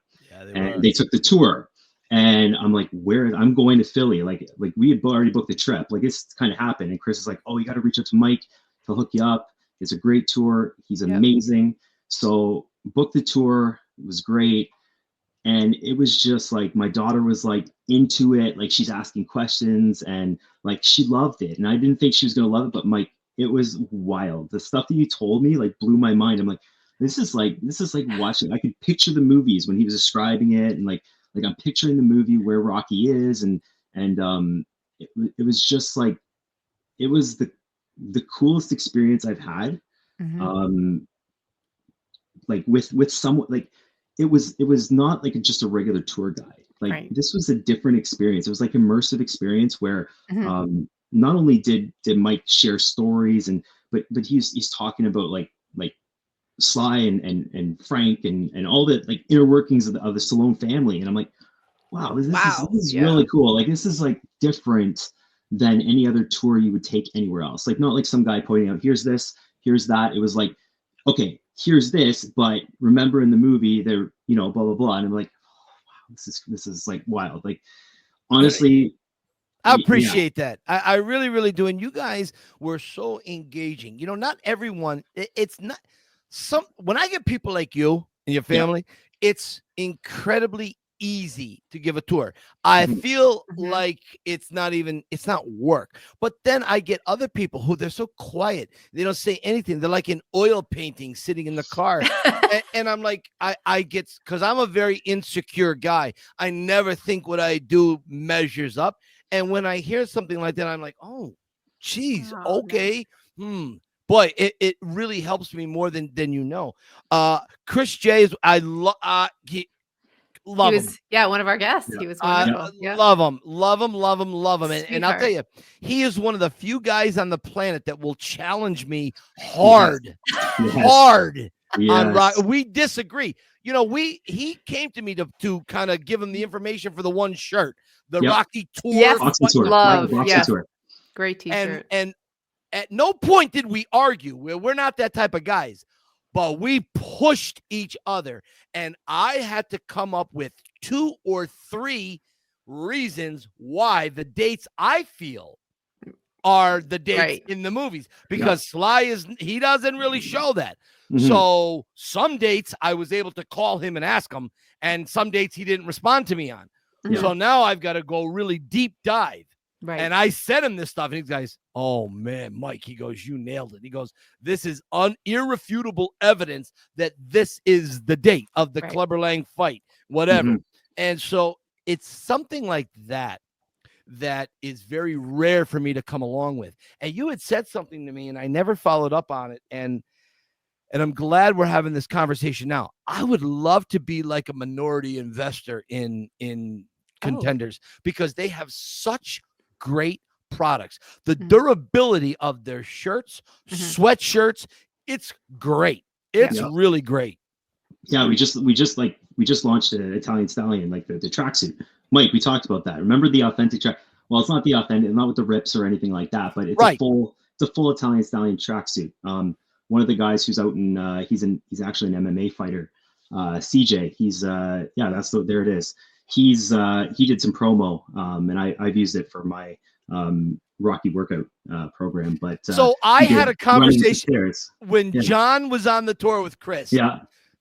and they took the tour. And I'm like, I'm going to Philly. Like we had already booked the trip. Like this kind of happened. And Chris is like, oh, you got to reach out to Mike. He'll hook you up. It's a great tour. He's amazing. So booked the tour. It was great. And it was just like, my daughter was like into it. Like she's asking questions and like, she loved it. And I didn't think she was going to love it, but Mike, it was wild. The stuff that you told me like blew my mind. I'm like, this is like watching, I could picture the movies when he was describing it. And like I'm picturing the movie where Rocky is. And it was just like, it was the coolest experience I've had. Like with someone, like it was not like just a regular tour guide. Like this was a different experience. It was like immersive experience where not only did Mike share stories but he's talking about like Sly and Frank and all the like inner workings of the Stallone family. And I'm like, wow, this is really cool. Like this is like different than any other tour you would take anywhere else. Like not like some guy pointing out, here's this, here's that. It was like, okay, here's this, but remember in the movie there, blah, blah, blah. And I'm like, oh, wow, this is like wild. Like, honestly, I appreciate that. I really, really do. And you guys were so engaging. Not everyone, it's not when I get people like you and your family, it's incredibly easy to give a tour. I feel like it's not work. But then I get other people who they're so quiet. They don't say anything. They're like an oil painting sitting in the car. and I'm like, I get, because I'm a very insecure guy. I never think what I do measures up. And when I hear something like that, I'm like, oh, geez, okay. Boy, it really helps me more than you know. Chris J is love him. Yeah, one of our guests. He was wonderful. Love him. And I'll tell you, he is one of the few guys on the planet that will challenge me hard. On rock. We disagree. He came to me to kind of give him the information for the one shirt, the Rocky Tour. Yes, love. Tour. Great t-shirt. And at no point did we argue. We're not that type of guys, but we pushed each other. And I had to come up with 2 or 3 reasons why the dates I feel are the dates in the movies, because Sly he doesn't really show that. So some dates I was able to call him and ask him, and some dates he didn't respond to me on. So now I've got to go really deep dive. And I sent him this stuff, and he goes, oh, man, Mike, he goes, you nailed it. He goes, this is irrefutable evidence that this is the date of the Clubber Lang fight, whatever. And so it's something like that is very rare for me to come along with. And you had said something to me, and I never followed up on it. And I'm glad we're having this conversation now. I would love to be like a minority investor in Contenders, because they have such great products. The durability of their shirts, sweatshirts, it's great. It's really great. Yeah, we just launched an Italian Stallion, like the tracksuit. Mike, we talked about that. Remember the authentic track? Well, it's not the authentic, not with the rips or anything like that, but it's a full Italian Stallion tracksuit. One of the guys who's out in he's actually an MMA fighter. CJ, there it is. He did some promo, and I've used it for my Rocky workout program. But so I had a conversation when John was on the tour with Chris.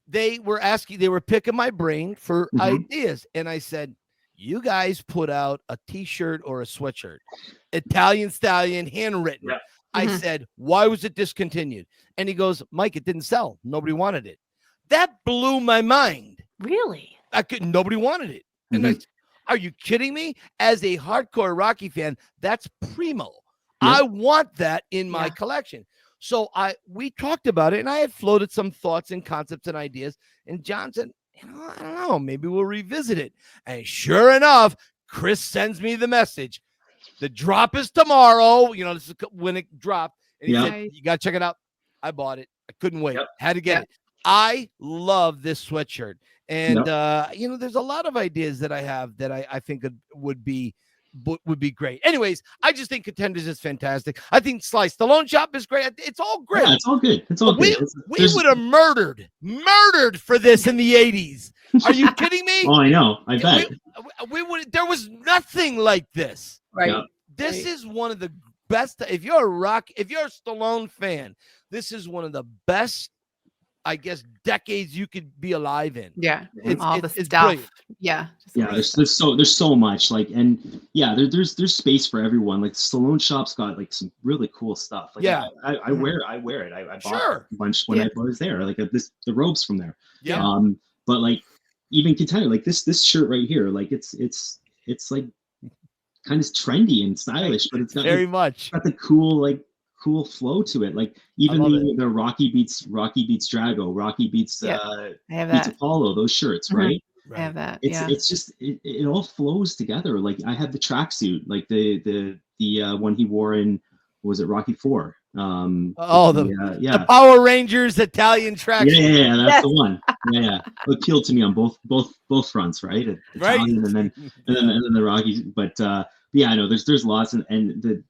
they were picking my brain for Mhm. ideas. And I said, you guys put out a t-shirt or a sweatshirt, Italian Stallion, handwritten. Yeah. I Mhm. said, why was it discontinued? And he goes, Mike, it didn't sell. Nobody wanted it. That blew my mind. Really? Nobody wanted it. And I Mhm. said, are you kidding me? As a hardcore Rocky fan, that's primo. Yeah. I want that in my Yeah. collection. So we talked about it, and I had floated some thoughts and concepts and ideas. And John said, I don't know, maybe we'll revisit it. And sure enough, Chris sends me the message. The drop is tomorrow. This is when it dropped. And he Yeah. said, you got to check it out. I bought it. I couldn't wait. Yep. Had to get Yep. it. I love this sweatshirt. And, Yep. there's a lot of ideas that I have that I think would be great. Anyways, I just think Contenders is fantastic. I think Sly Stallone Shop is great. It's all great. Yeah, it's all good. It's all we good. we would have murdered for this in the 80s. Are you kidding me? Oh, I know. I bet. We would. There was nothing like this. Right. Yeah. This Right. is one of the best. If you're a Stallone fan, this is one of the best, I guess, decades you could be alive in. Yeah. It's All the it's stuff. brilliant. Yeah. just Yeah, great there's stuff. so much, like, and yeah, there's space for everyone. Like Stallone Shop's got like some really cool stuff. Like, Yeah. I wear it. I bought Sure. a bunch when Yeah. I was there. Like the robes from there. Yeah. But like even Contender, like this shirt right here, like it's like kind of trendy and stylish, but it's got Very like, much. got the cool flow to it. Like even love the Rocky beats Drago, Rocky beats Yeah. I have beats that. Apollo, those shirts, Mhm. right? I have that. It's Yeah. it's just it all flows together. Like I have the tracksuit, like the one he wore in, was it Rocky 4? The Power Rangers Italian track. Yeah, that's Yes. the one. Yeah, it appealed to me on both fronts, right? Right. Italian and then the Rocky. But yeah, I know there's lots and the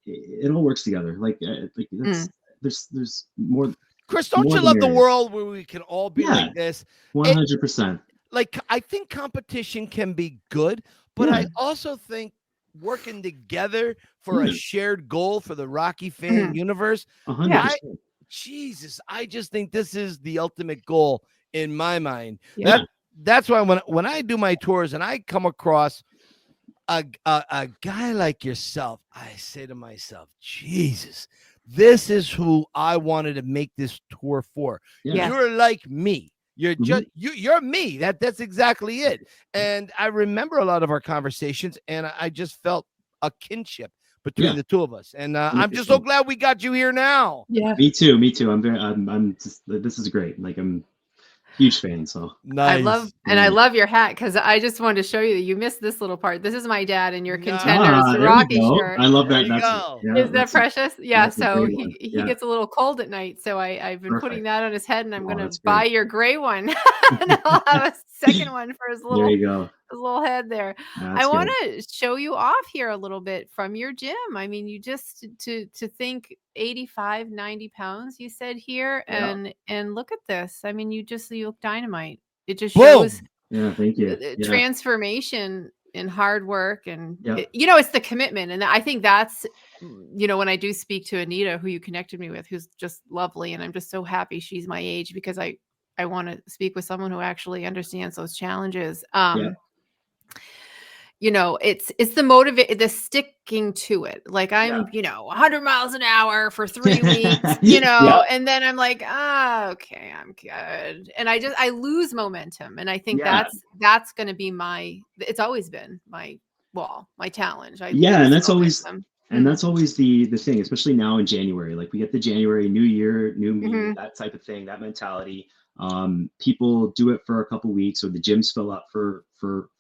it all works together. Like there's more. Chris, don't More you the love the merrier. world where we can all be Yeah. like this? 100%. Like, I think competition can be good, but I Yeah. also think working together for a Yeah. shared goal for the Rocky fan Mhm. universe. 100%. Jesus, I just think this is the ultimate goal in my mind. Yeah. That's why when I do my tours and I come across a guy like yourself, I say to myself, Jesus, this is who I wanted to make this tour for. Yeah. You're like me. You're Mhm. just you're me. That's exactly it. And I remember a lot of our conversations, and I just felt a kinship between Yeah. the two of us. And I'm just so glad we got you here now. Yeah. Me too. I'm just, this is great. Like I'm a huge fan. So Nice. I love your hat, because I just wanted to show you that you missed this little part. This is my dad in your Nice. Contenders there we Rocky go. shirt. I love There that. you That's go. yeah, Isn't that that's precious? Yeah. that's a So great one. he Yeah. gets a little cold at night. So I've been putting Perfect. that on his head, and I'm Oh, going to that's buy great. your gray one. And I'll have a second one for his There little you go. head there. That's I want good. to show you off here a little bit from your gym. I mean, you just to think 85, 90 pounds, you said here, Yeah. and look at this. I mean, you look dynamite. It just Boom. shows Yeah, thank you. the Yeah. transformation and hard work, and Yeah. it's the commitment. And I think that's, when I do speak to Anita, who you connected me with, who's just lovely, and I'm just so happy she's my age, because I want to speak with someone who actually understands those challenges. Yeah. It's the sticking to it. Like I'm, 100 miles an hour for 3 weeks, Yeah. and then I'm like, okay, I'm good. And I lose momentum. And I think Yeah. that's going to be it's always been my challenge. Yeah, and that's always momentum. that's always the thing, especially now in January. Like we get the January New Year, new me, Mhm. that type of thing, that mentality. People do it for a couple weeks, or the gyms fill up for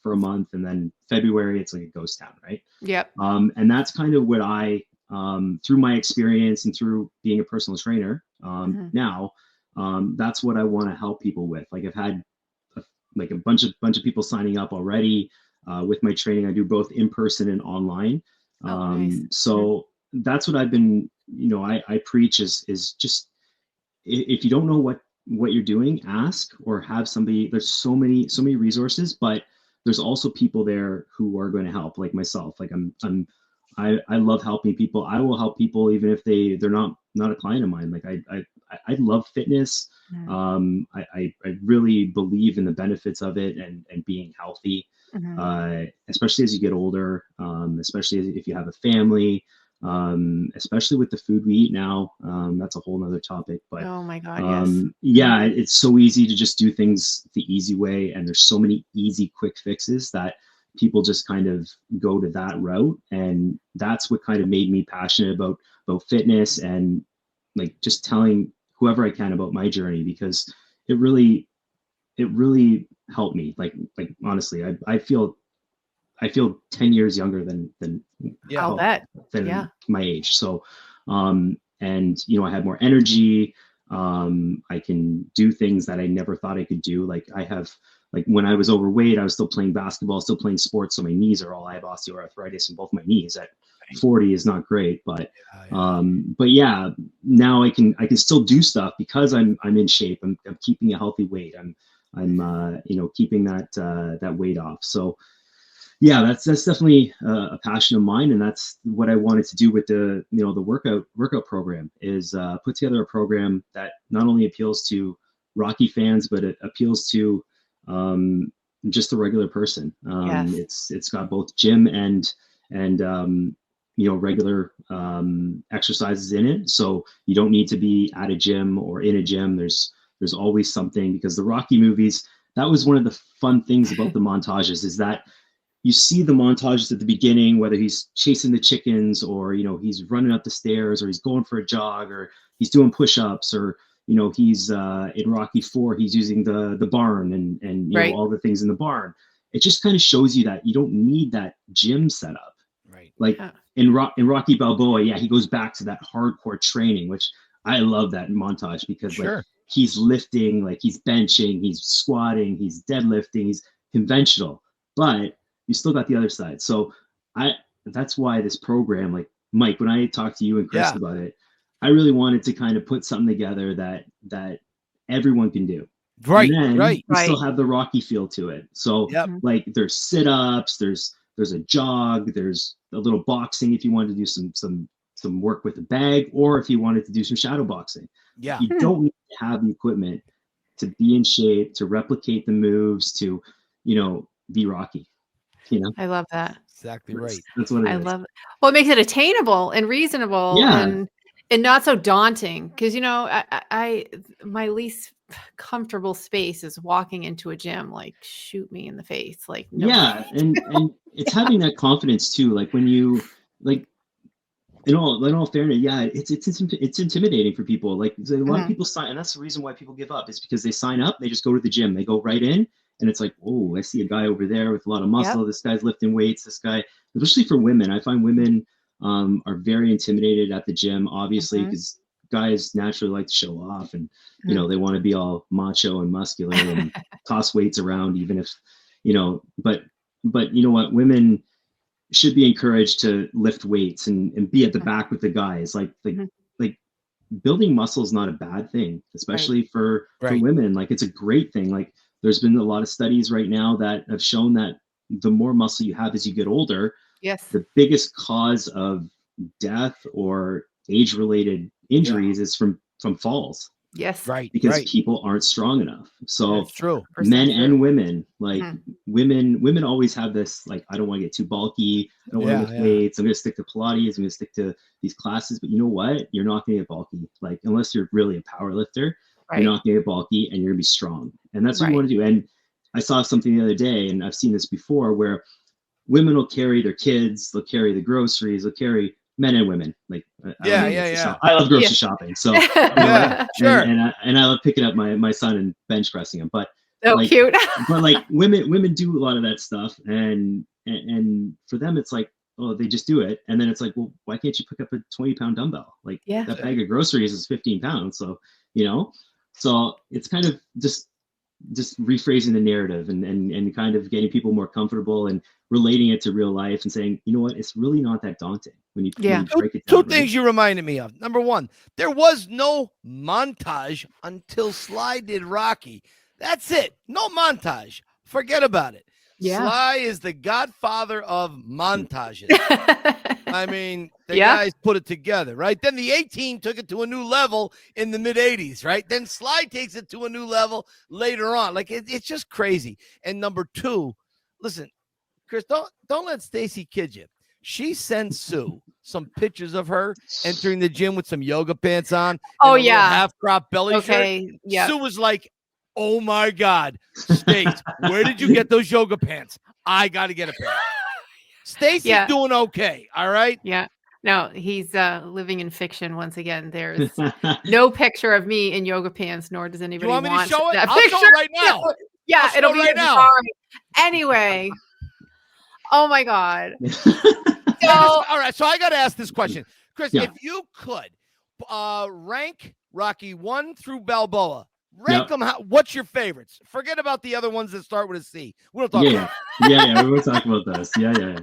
a month, and then February it's like a ghost town, right? Yep. And that's kind of what I, through my experience and through being a personal trainer, Mhm. now, that's what I want to help people with. Like I've had a bunch of people signing up already with my training. I do both in person and online. Oh, nice. So that's what I've been, I preach is just, if you don't know what you're doing, ask, or have somebody. There's so many resources, but there's also people there who are going to help, like myself. Like I love helping people. I will help people even if they're not a client of mine. Like I love fitness. I really believe in the benefits of it and being healthy, especially as you get older, especially if you have a family, especially with the food we eat now. That's a whole nother topic, but oh my God, yes. yeah, it's so easy to just do things the easy way. And there's so many easy, quick fixes that people just kind of go to that route. And that's what kind of made me passionate about fitness and like just telling whoever I can about my journey, because it really helped me. Like honestly, I feel 10 years younger than I'll bet. my age. So, and you know, I have more energy. I can do things that I never thought I could do. Like when I was overweight, I was still playing basketball, still playing sports. So my knees are all, I have osteoarthritis in both my knees. At 40 is not great, but yeah, now I can still do stuff because I'm in shape. I'm keeping a healthy weight. I'm you know, keeping that weight off. So yeah, that's definitely a passion of mine, and that's what I wanted to do with the workout program is put together a program that not only appeals to Rocky fans, but it appeals to just the regular person. It's got both gym and you know, regular exercises in it, so you don't need to be at a gym or in a gym. There's always something, because the Rocky movies, that was one of the fun things about the montages, is that you see the montages at the beginning, whether he's chasing the chickens or, you know, he's running up the stairs or he's going for a jog or he's doing push-ups, or, you know, he's in Rocky 4, he's using the barn and you know, all the things in the barn. It just kind of shows you that you don't need that gym setup. Right. Like in Rocky Balboa, yeah, he goes back to that hardcore training, which I love that montage, because like he's lifting, like he's benching, he's squatting, he's deadlifting, he's conventional, but you still got the other side. So that's why this program, like Mike, when I talked to you and Chris about it, I really wanted to kind of put something together that everyone can do. Right. And then you still have the Rocky feel to it. So like there's sit-ups, there's a jog, there's a little boxing if you wanted to do some work with the bag, or if you wanted to do some shadow boxing. Yeah. You don't need to have the equipment to be in shape, to replicate the moves, to, you know, be Rocky. You know? I love that. Exactly right. That's what it is. I love it. Well, it makes it attainable and reasonable and not so daunting. Because, you know, I my least comfortable space is walking into a gym, like shoot me in the face. Like, no. Yeah. And it's having that confidence too. Like when you, like, in all fairness, yeah, it's intimidating for people. Like a lot of people sign, and that's the reason why people give up, is because they sign up, they just go to the gym, they go right in, and it's like, oh, I see a guy over there with a lot of muscle. This guy's lifting weights. This guy, especially for women, I find women are very intimidated at the gym, obviously, because guys naturally like to show off, and you know, they want to be all macho and muscular and toss weights around, even if, you know, but you know what, women should be encouraged to lift weights and be at the back with the guys. Like building muscle is not a bad thing, especially for women. Like it's a great thing. Like there's been a lot of studies right now that have shown that the more muscle you have as you get older, the biggest cause of death or age-related injuries is from falls. Yes. Right. Because people aren't strong enough. So that's true. Men and women, like women always have this, like, I don't want to get too bulky. I don't want to lift weights. I'm going to stick to Pilates. I'm going to stick to these classes. But you know what? You're not going to get bulky. Like, unless you're really a power lifter, you're not going to get bulky, and you're going to be strong. And that's what you want to do. And I saw something the other day, and I've seen this before, where women will carry their kids, they'll carry the groceries, they'll carry men and women. Like, I love grocery shopping. So, you know, sure. And I love picking up my son and bench pressing him. But like, cute. but like women do a lot of that stuff, and for them it's like, oh, they just do it. And then it's like, well, why can't you pick up a 20-pound dumbbell? Like that bag of groceries is 15 pounds. So, you know, so it's kind of just rephrasing the narrative and kind of getting people more comfortable and relating it to real life and saying, you know what, it's really not that daunting when you break it down. Two things you reminded me of. Number one, there was no montage until Sly did Rocky. That's it. No montage. Forget about it. Sly is the godfather of montages. I mean, the Yeah. guys put it together, right? Then the A-Team took it to a new level in the mid-'80s, right? Then Sly takes it to a new level later on. Like, it's just crazy. And number two, listen, Chris, don't let Stacy kid you. She sent Sue some pictures of her entering the gym with some yoga pants on. Oh, and a little yeah. half-crop belly shirt. Okay. Yeah. Sue was like, oh, my God, Stace, where did you get those yoga pants? I got to get a pair. Stacy's doing okay. All right. Yeah. No, he's living in fiction once again. There's no picture of me in yoga pants, nor does anybody want me to show it? that I'll picture. show it right now. Yeah, I'll show it'll it be right in the now. story. Anyway. Oh my God. So, all right. So I got to ask this question, Chris. Yeah. If you could rank Rocky 1 through Balboa, rank them. What's your favorites? Forget about the other ones that start with a C. We don't talk about it. Yeah. We will talk about those. Yeah.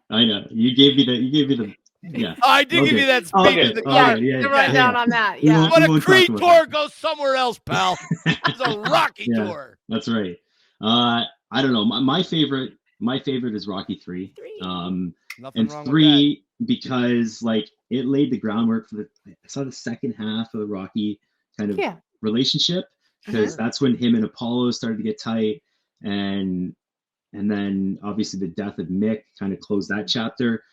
I know. You gave me the. Yeah. Oh, I did give you that speech. Okay. the rundown on that. Yeah. But a Creed tour goes somewhere else, pal. It's a Rocky tour. That's right. I don't know. My favorite is Rocky 3. Nothing and wrong 3 because like it laid the groundwork for I saw the second half of the Rocky kind of relationship, because that's when him and Apollo started to get tight, and then obviously the death of Mick kind of closed that chapter.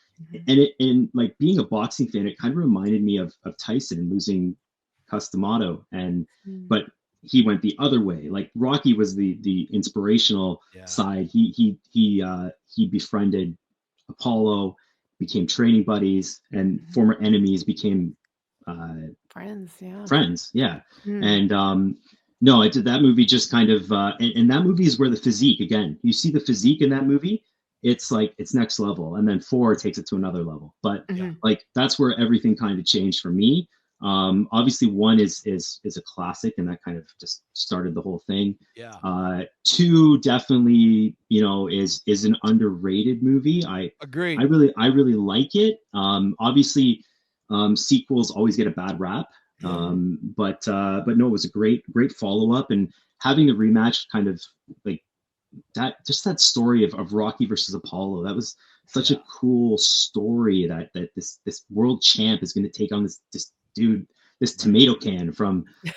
And like being a boxing fan, it kind of reminded me of Tyson losing Customato, but he went the other way. Like Rocky was the inspirational side. He befriended Apollo, became training buddies, and former enemies became friends. Yeah. And no, that movie just kind of and that movie is where the physique, again, you see the physique in that movie, it's like it's next level, and then 4 takes it to another level. But like that's where everything kind of changed for me. Obviously 1 is a classic, and that kind of just started the whole thing. 2 definitely, is an underrated movie. I agree. I really like it. Obviously sequels always get a bad rap. But no, it was a great follow-up, and having the rematch kind of like that story of Rocky versus Apollo, that was such a cool story, that this world champ is going to take on this dude, this tomato can from this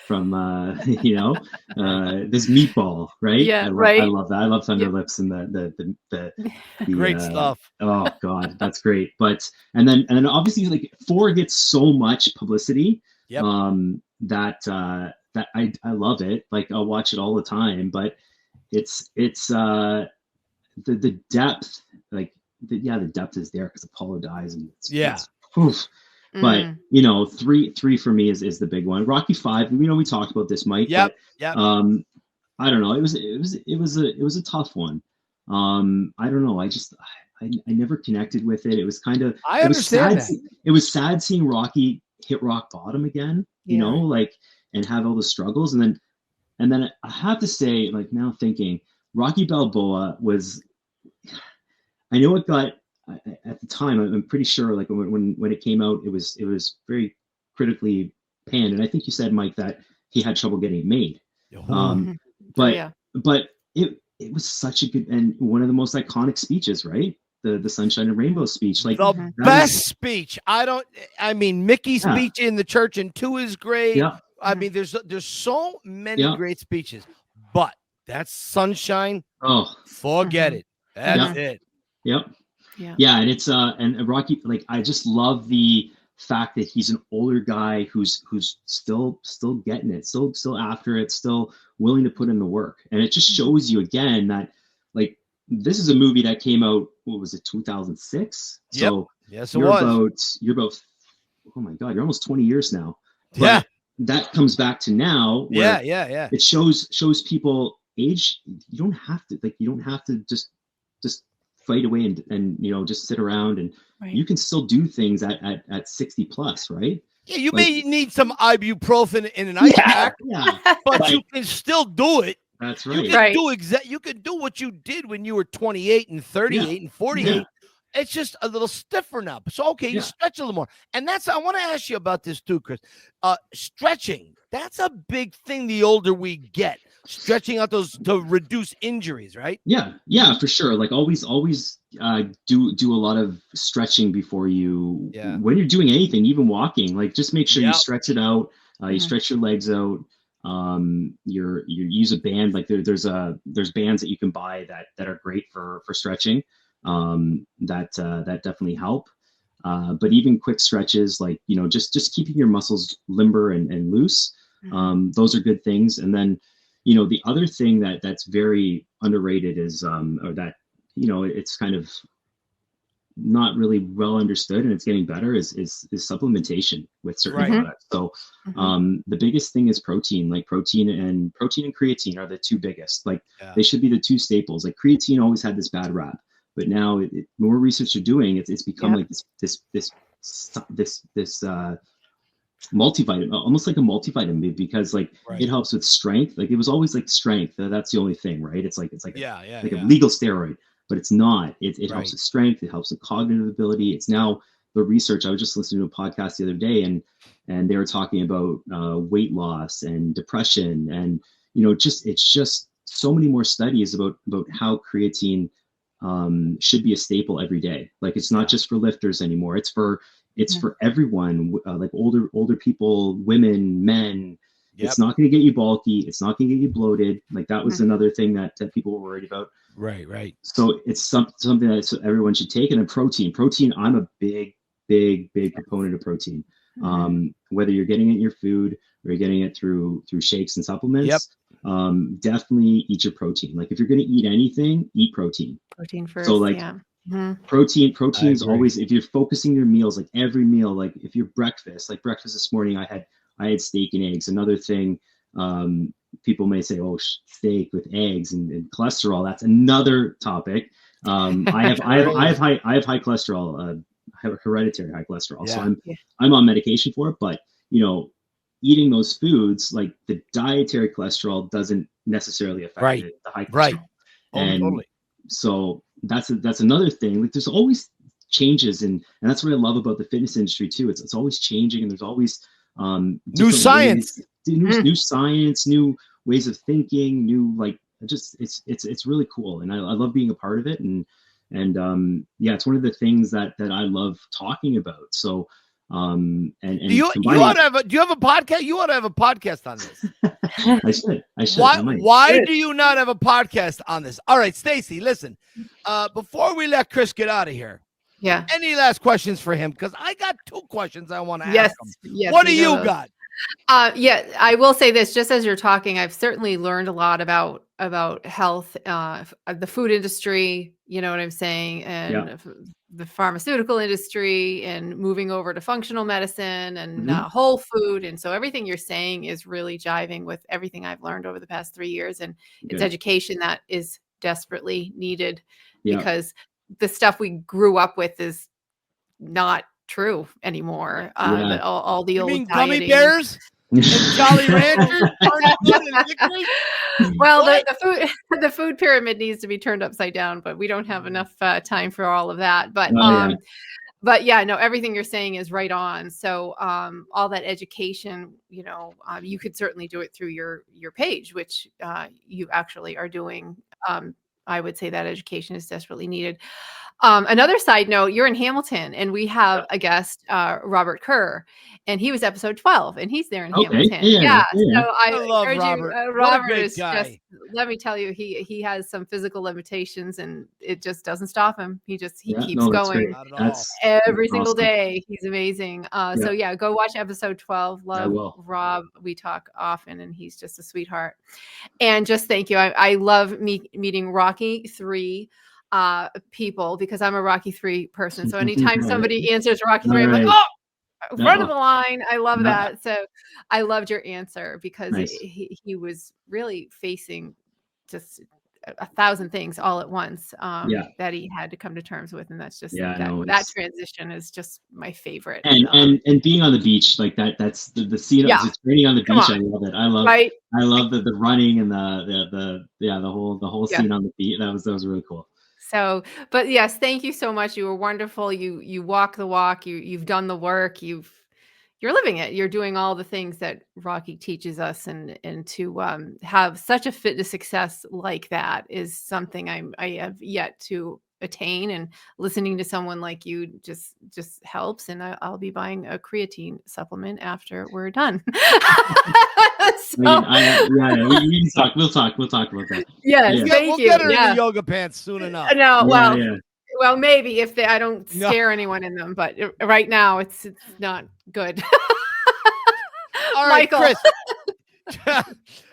meatball, right? I love that. I love Thunder Lips and the great stuff. Oh God, that's great. But and then obviously like 4 gets so much publicity. That I love it. Like I'll watch it all the time, but it's the depth, like the depth is there because Apollo dies, and but 3 for me is the big one. Rocky 5, we talked about this, Mike. But, I don't know. It was a tough one. I don't know. I never connected with it. It was kind of it was sad seeing Rocky hit rock bottom again, like, and have all the struggles. And then I have to say, like, now thinking, Rocky Balboa was, I know it got, at the time, I'm pretty sure, like when it came out, it was very critically panned. And I think you said, Mike, that he had trouble getting it made. But it was such a good, and one of the most iconic speeches, right? The Sunshine and Rainbow speech, like the best speech. I mean, Mickey's speech in the church in 2 is great. I mean, there's so many great speeches, but that's Sunshine. Oh, forget it. That's it. And it's and Rocky, like, I just love the fact that he's an older guy who's still getting it, still after it, still willing to put in the work. And it just shows you again that, like, this is a movie that came out, what was it, 2006? So yes, you're about, oh my God, you're almost 20 years now. But that comes back to now. Where it shows people age. You don't have to just fight away and just sit around, and you can still do things at 60 plus, right? Yeah, you may need some ibuprofen in an ice pack, but you can still do it. That's right. You can do what you did when you were 28 and 38 and 48. It's just a little stiffer now. So, okay, you stretch a little more. And I want to ask you about this too, Chris. Stretching, that's a big thing the older we get. Stretching out those to reduce injuries, right? Yeah, for sure. Like always do a lot of stretching before you, Yeah. when you're doing anything, even walking, like just make sure you Yep. stretch it out. You Mhm. stretch your legs out. You use a band, like there's bands that you can buy that are great for stretching. That definitely help. But even quick stretches, like, just keeping your muscles limber and loose. Mhm. Those are good things. And then, the other thing that's very underrated is, or that, it's kind of not really well understood, and it's getting better, is supplementation with certain Right. products. So Mhm. the biggest thing is protein. Like protein and creatine are the two biggest. Like Yeah. they should be the two staples. Like creatine always had this bad rap, but now more research are doing, it's become Yep. like this multivitamin, almost like a multivitamin, because like Right. it helps with strength. Like it was always like strength. That's the only thing, right? It's like Yeah. Yeah. like Yeah. a legal steroid, but it's not. It helps Right. with strength. It helps with cognitive ability. It's now the research. I was just listening to a podcast the other day, and they were talking about weight loss and depression, and it's just so many more studies about how creatine should be a staple every day. Like it's not Yeah. just for lifters anymore. It's for Mhm. everyone, like older people, women, men. Yep. It's not going to get you bulky. It's not going to get you bloated. Like that was Mhm. another thing that people were worried about. Right. Right. So it's something that everyone should take. And then protein, I'm a big proponent of protein. Mhm. Whether you're getting it in your food or you're getting it through shakes and Yep. supplements, definitely eat your protein. Like if you're going to eat anything, eat protein. Protein So first, like yeah. Mhm. protein I is agree. always, if you're focusing your meals, like every meal, like if your breakfast, like breakfast this morning, I had steak and eggs. Another thing, people may say, oh, steak with eggs and cholesterol. That's another topic. I have high cholesterol. I have hereditary high cholesterol, so Yeah. Yeah. I'm on medication for it. But eating those foods, like the dietary cholesterol doesn't necessarily affect Right. the high cholesterol. Right. Oh, And totally. so that's another thing. Like there's always changes, and that's what I love about the fitness industry too. It's always changing, and there's always New different science. ways, Mm. new science, new ways of thinking, new, like, just it's really cool, and I love being a part of it. And yeah, it's one of the things that I love talking about. So and Do you combining ought to have do you have a podcast? You ought to have a podcast on this. I should Why I might. why Good. do you not have a podcast on this? All right, Stacy, listen. Before we let Chris get out of here, Yeah. any last questions for him? Because I got 2 questions I want to Yes. ask him. Yes. What do we know you those. got? Yeah, I will say this, just as you're talking, I've certainly learned a lot about health, the food industry, you know what I'm saying, and Yeah. the pharmaceutical industry, and moving over to functional medicine and Mhm. whole food. And so everything you're saying is really jiving with everything I've learned over the past 3 years. And it's Good. education that is desperately needed, Yeah. because the stuff we grew up with is not true anymore. Yeah. All the You old mean gummy dieting. bears and Jolly Ranchers aren't good and licorice? Well, What? the food pyramid needs to be turned upside down, but we don't have enough time for all of that. But Oh, yeah. but yeah, no, everything you're saying is right on. So all that education, you could certainly do it through your page, which you actually are doing. I would say that education is desperately needed. Another side note, you're in Hamilton, and we have a guest, Robert Kerr, and he was episode 12, and he's there in Okay. Hamilton. Yeah. So I I love encourage you. Robert. What a Robert great is guy. just, let me tell you, he has some physical limitations, and it just doesn't stop him. He Yeah. keeps No, that's going. great. Not at all. That's Every single awesome. day. He's amazing. So yeah, go watch episode 12. I Love will. Rob. We talk often, and he's just a sweetheart. And just thank you. I love meeting Rocky 3 people, because I'm a Rocky 3 person. So anytime somebody answers Rocky 3, I'm like, Alright. oh, front of the line. I love Yeah. that. So I loved your answer, because Nice. he was really facing just 1,000 things all at once Yeah. that he had to come to terms with. And that's just Yeah, I know, that it's transition is just my favorite. and being on the beach like that, that's the scene Yeah. of training on the Come beach. on. I love it. I love Right. the running and the whole Yeah. scene on the beach. That was really cool. So, but yes, thank you so much. You were wonderful. You walk the walk. You've done the work. You're living it. You're doing all the things that Rocky teaches us, and to have such a fitness success like that is something I have yet to attain, and listening to someone like you just helps. And I'll be buying a creatine supplement after we're done. So, We'll talk about that. yes, Yeah. thank We'll you. get her in Yeah. the yoga pants soon enough. No, well, Yeah. well, maybe if I don't No. scare anyone in them, but right now it's not good. All right, Michael. Chris.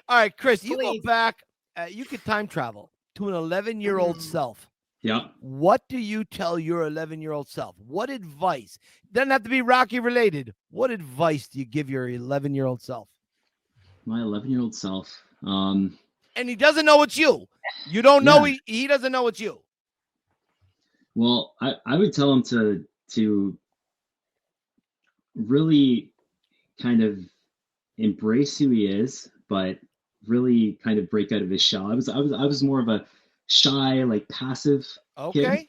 All right, Chris, you go Please. back. You could time travel to an 11-year-old self. Yeah. What do you tell your 11-year-old self? What advice? Doesn't have to be Rocky related. What advice do you give your 11-year-old self? My 11-year-old self. And he doesn't know it's you. You don't know he doesn't know it's you. Well, I would tell him to really kind of embrace who he is, but really kind of break out of his shell. I was more of a shy, like passive kid.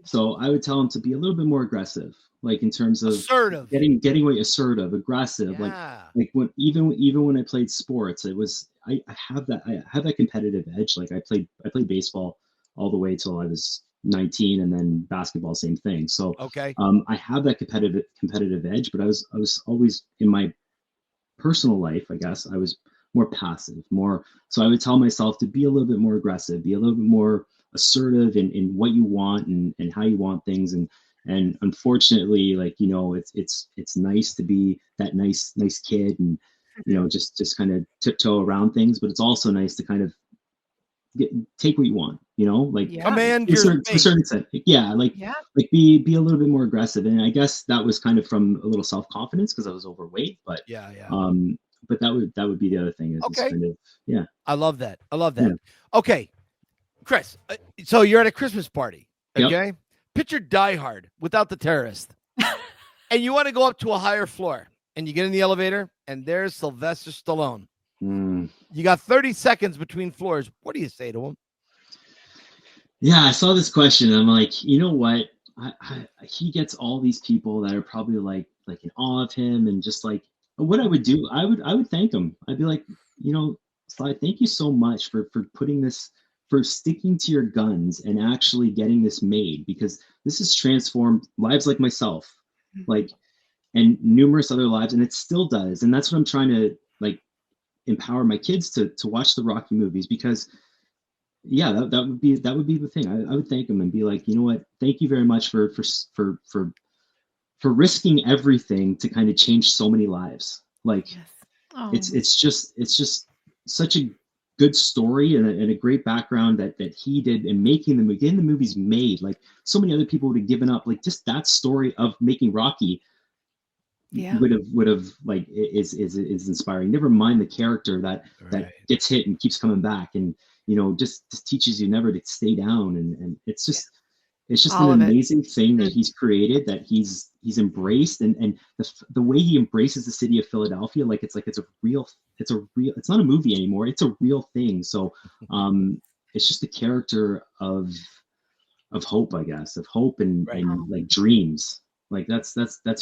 So I would tell him to be a little bit more aggressive, like in terms of assertive, getting away, assertive, aggressive, like when even when I played sports, it was I have that competitive edge. Like I played baseball all the way till I was 19, and then basketball, same thing. So I have that competitive edge, but I was always in my personal life, I guess I was more passive, so I would tell myself to be a little bit more aggressive, be a little bit more assertive in what you want and how you want things. And unfortunately, like, you know, it's nice to be that nice kid and, you know, just kind of tiptoe around things, but it's also nice to kind of take what you want, you know, like command to a certain extent. Like be a little bit more aggressive. And I guess that was kind of from a little self-confidence because I was overweight, but but that would be the other thing. Is kind of, I love that. Okay, Chris, so you're at a Christmas party, okay? Yep. Picture Die Hard without the terrorist. And you want to go up to a higher floor, and you get in the elevator, and there's Sylvester Stallone. You got 30 seconds between floors. What do you say to him? Yeah, I saw this question. I'm like, you know what? He gets all these people that are probably like in awe of him, and just like, what I would do, I would thank him. I'd be like, you know, Sly, thank you so much for putting this, for sticking to your guns and actually getting this made, because this has transformed lives like myself, like, and numerous other lives, and it still does. And that's what I'm trying to like empower my kids to watch the Rocky movies, because that would be the thing. I would thank him and be like, you know what, thank you very much for risking everything to kind of change so many lives. Like it's just such a good story and a great background that he did in making getting the movies made. Like so many other people would have given up. Like just that story of making Rocky would have like is inspiring. Never mind the character that gets hit and keeps coming back, and you know just teaches you never to stay down, and it's just it's just an amazing thing that he's created, that he's embraced, and the way he embraces the city of Philadelphia, like it's not a movie anymore, it's a real thing. So it's just the character of hope, I guess, of hope and like dreams. Like that's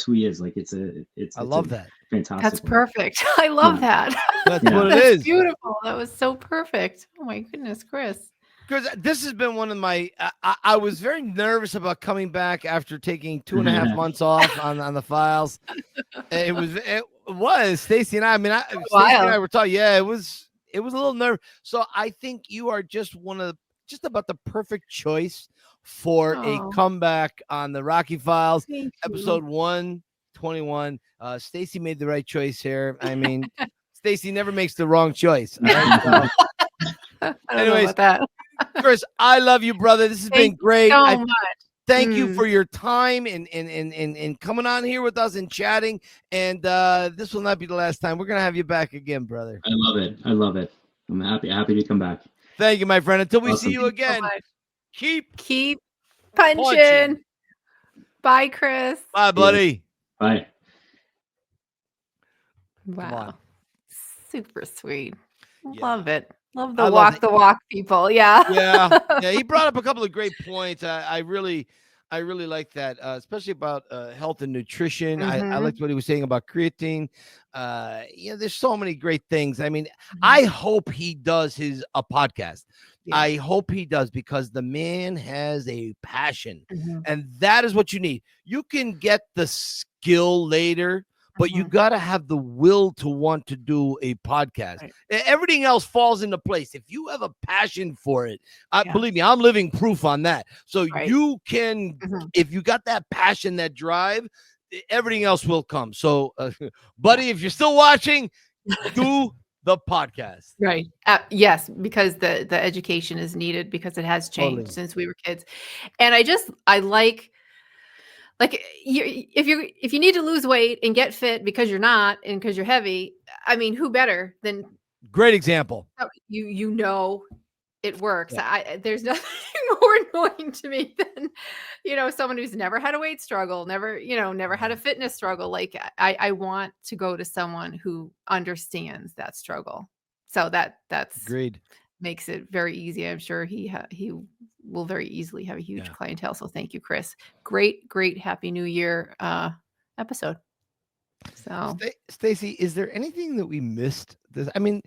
who he is. Like I love that. Fantastic. That's perfect. I love that. That's what it is. Beautiful. That was so perfect. Oh my goodness, Chris. Because this has been one of my, I was very nervous about coming back after taking 2.5 months off on the files. It was Stacy and I. I mean, Stacy and I were talking. Yeah, it was a little nervous. So I think you are just about the perfect choice for a comeback on the Rocky Files, episode 121. Stacy made the right choice here. I mean, Stacy never makes the wrong choice. Right? So, I don't know about that. Chris, I love you, brother. This has been great. So much. Thank you for your time and coming on here with us and chatting. And this will not be the last time. We're gonna have you back again, brother. I love it. I'm happy to come back. Thank you, my friend. Until we see you again, keep punching. Bye, Chris. Bye, buddy. Bye. Wow. Super sweet. Love it. Love the walk people. Yeah. He brought up a couple of great points. I really like that, especially about health and nutrition. I liked what he was saying about creatine. There's so many great things. I mean, I hope he does a podcast, Yeah. I hope he does, because the man has a passion, Mhm. and that is what you need. You can get the skill later, but you got to have the will to want to do a podcast. Right. Everything else falls into place. If you have a passion for it, Yeah. believe me, I'm living proof on that. So Right. you can, if you got that passion, that drive, everything else will come. So, buddy, if you're still watching, do the podcast. Right. Yes, because the education is needed, because it has changed Totally. since we were kids. And I like if you need to lose weight and get fit because you're not, and because you're heavy, I mean, who better than Great example. you know it works. Yeah. There's nothing more annoying to me than, someone who's never had a weight struggle, never had a fitness struggle. Like I want to go to someone who understands that struggle. So that's Agreed. makes it very easy. I'm sure he will very easily have a huge clientele. So thank you, Chris. Great Happy New Year episode. So Stacy, is there anything that we missed? I mean,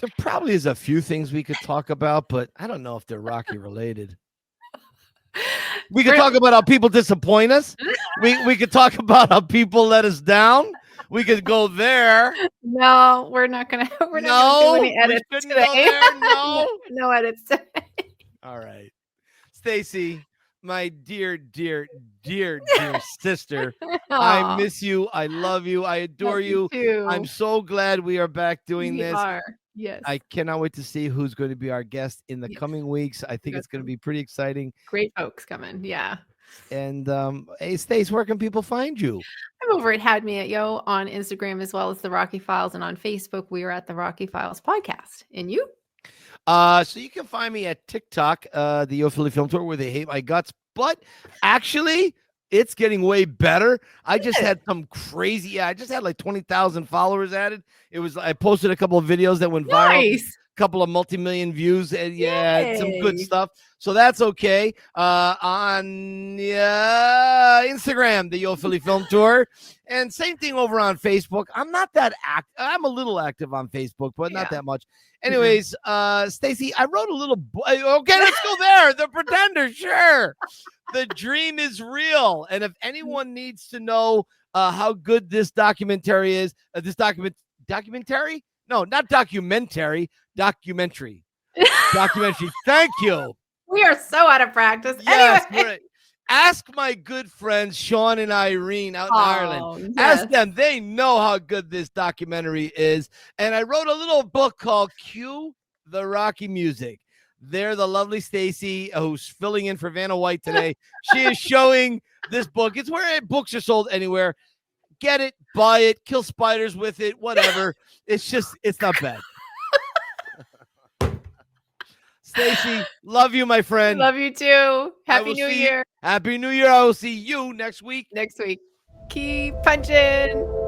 there probably is a few things we could talk about, but I don't know if they're Rocky related. We could talk about how people disappoint us. We could talk about how people let us down. We could go there. No, we're not gonna do any edits today. No edits today. All right. Stacy, my dear sister, I miss you. I love you. I adore you. I'm so glad we are back doing this. Yes. I cannot wait to see who's going to be our guest in the coming weeks. I think it's going to be pretty exciting. Great folks coming. Yeah. And hey, Stace, where can people find you? I'm over at Had Me at Yo on Instagram, as well as the Rocky Files, and on Facebook we are at the Rocky Files Podcast. And you? So you can find me at TikTok, the Yo Philly Film Tour, where they hate my guts. But actually, it's getting way better. I just had some crazy. I just had like 20,000 followers added. I posted a couple of videos that went viral. Couple of multi-million views, and some good stuff. So that's okay. On Instagram, the Yo Philly Film Tour, and same thing over on Facebook. I'm not that active. I'm a little active on Facebook, but not that much. Anyways, Stacy, I wrote a little. Okay, let's go there. The Pretender, sure. The dream is real, and if anyone needs to know how good this documentary is, documentary. No, not documentary. Documentary. Thank you. We are so out of practice. Yes, anyway. Ask my good friends Sean and Irene out in Ireland. Yes. Ask them. They know how good this documentary is. And I wrote a little book called Cue the Rocky Music. They're the lovely Stacy, who's filling in for Vanna White today. She is showing this book. It's where books are sold anywhere. Get it, buy it, kill spiders with it, whatever. It's not bad. Stacy, love you, my friend. Love you too. Happy New Year. Happy New Year. I will see you next week. Keep punching.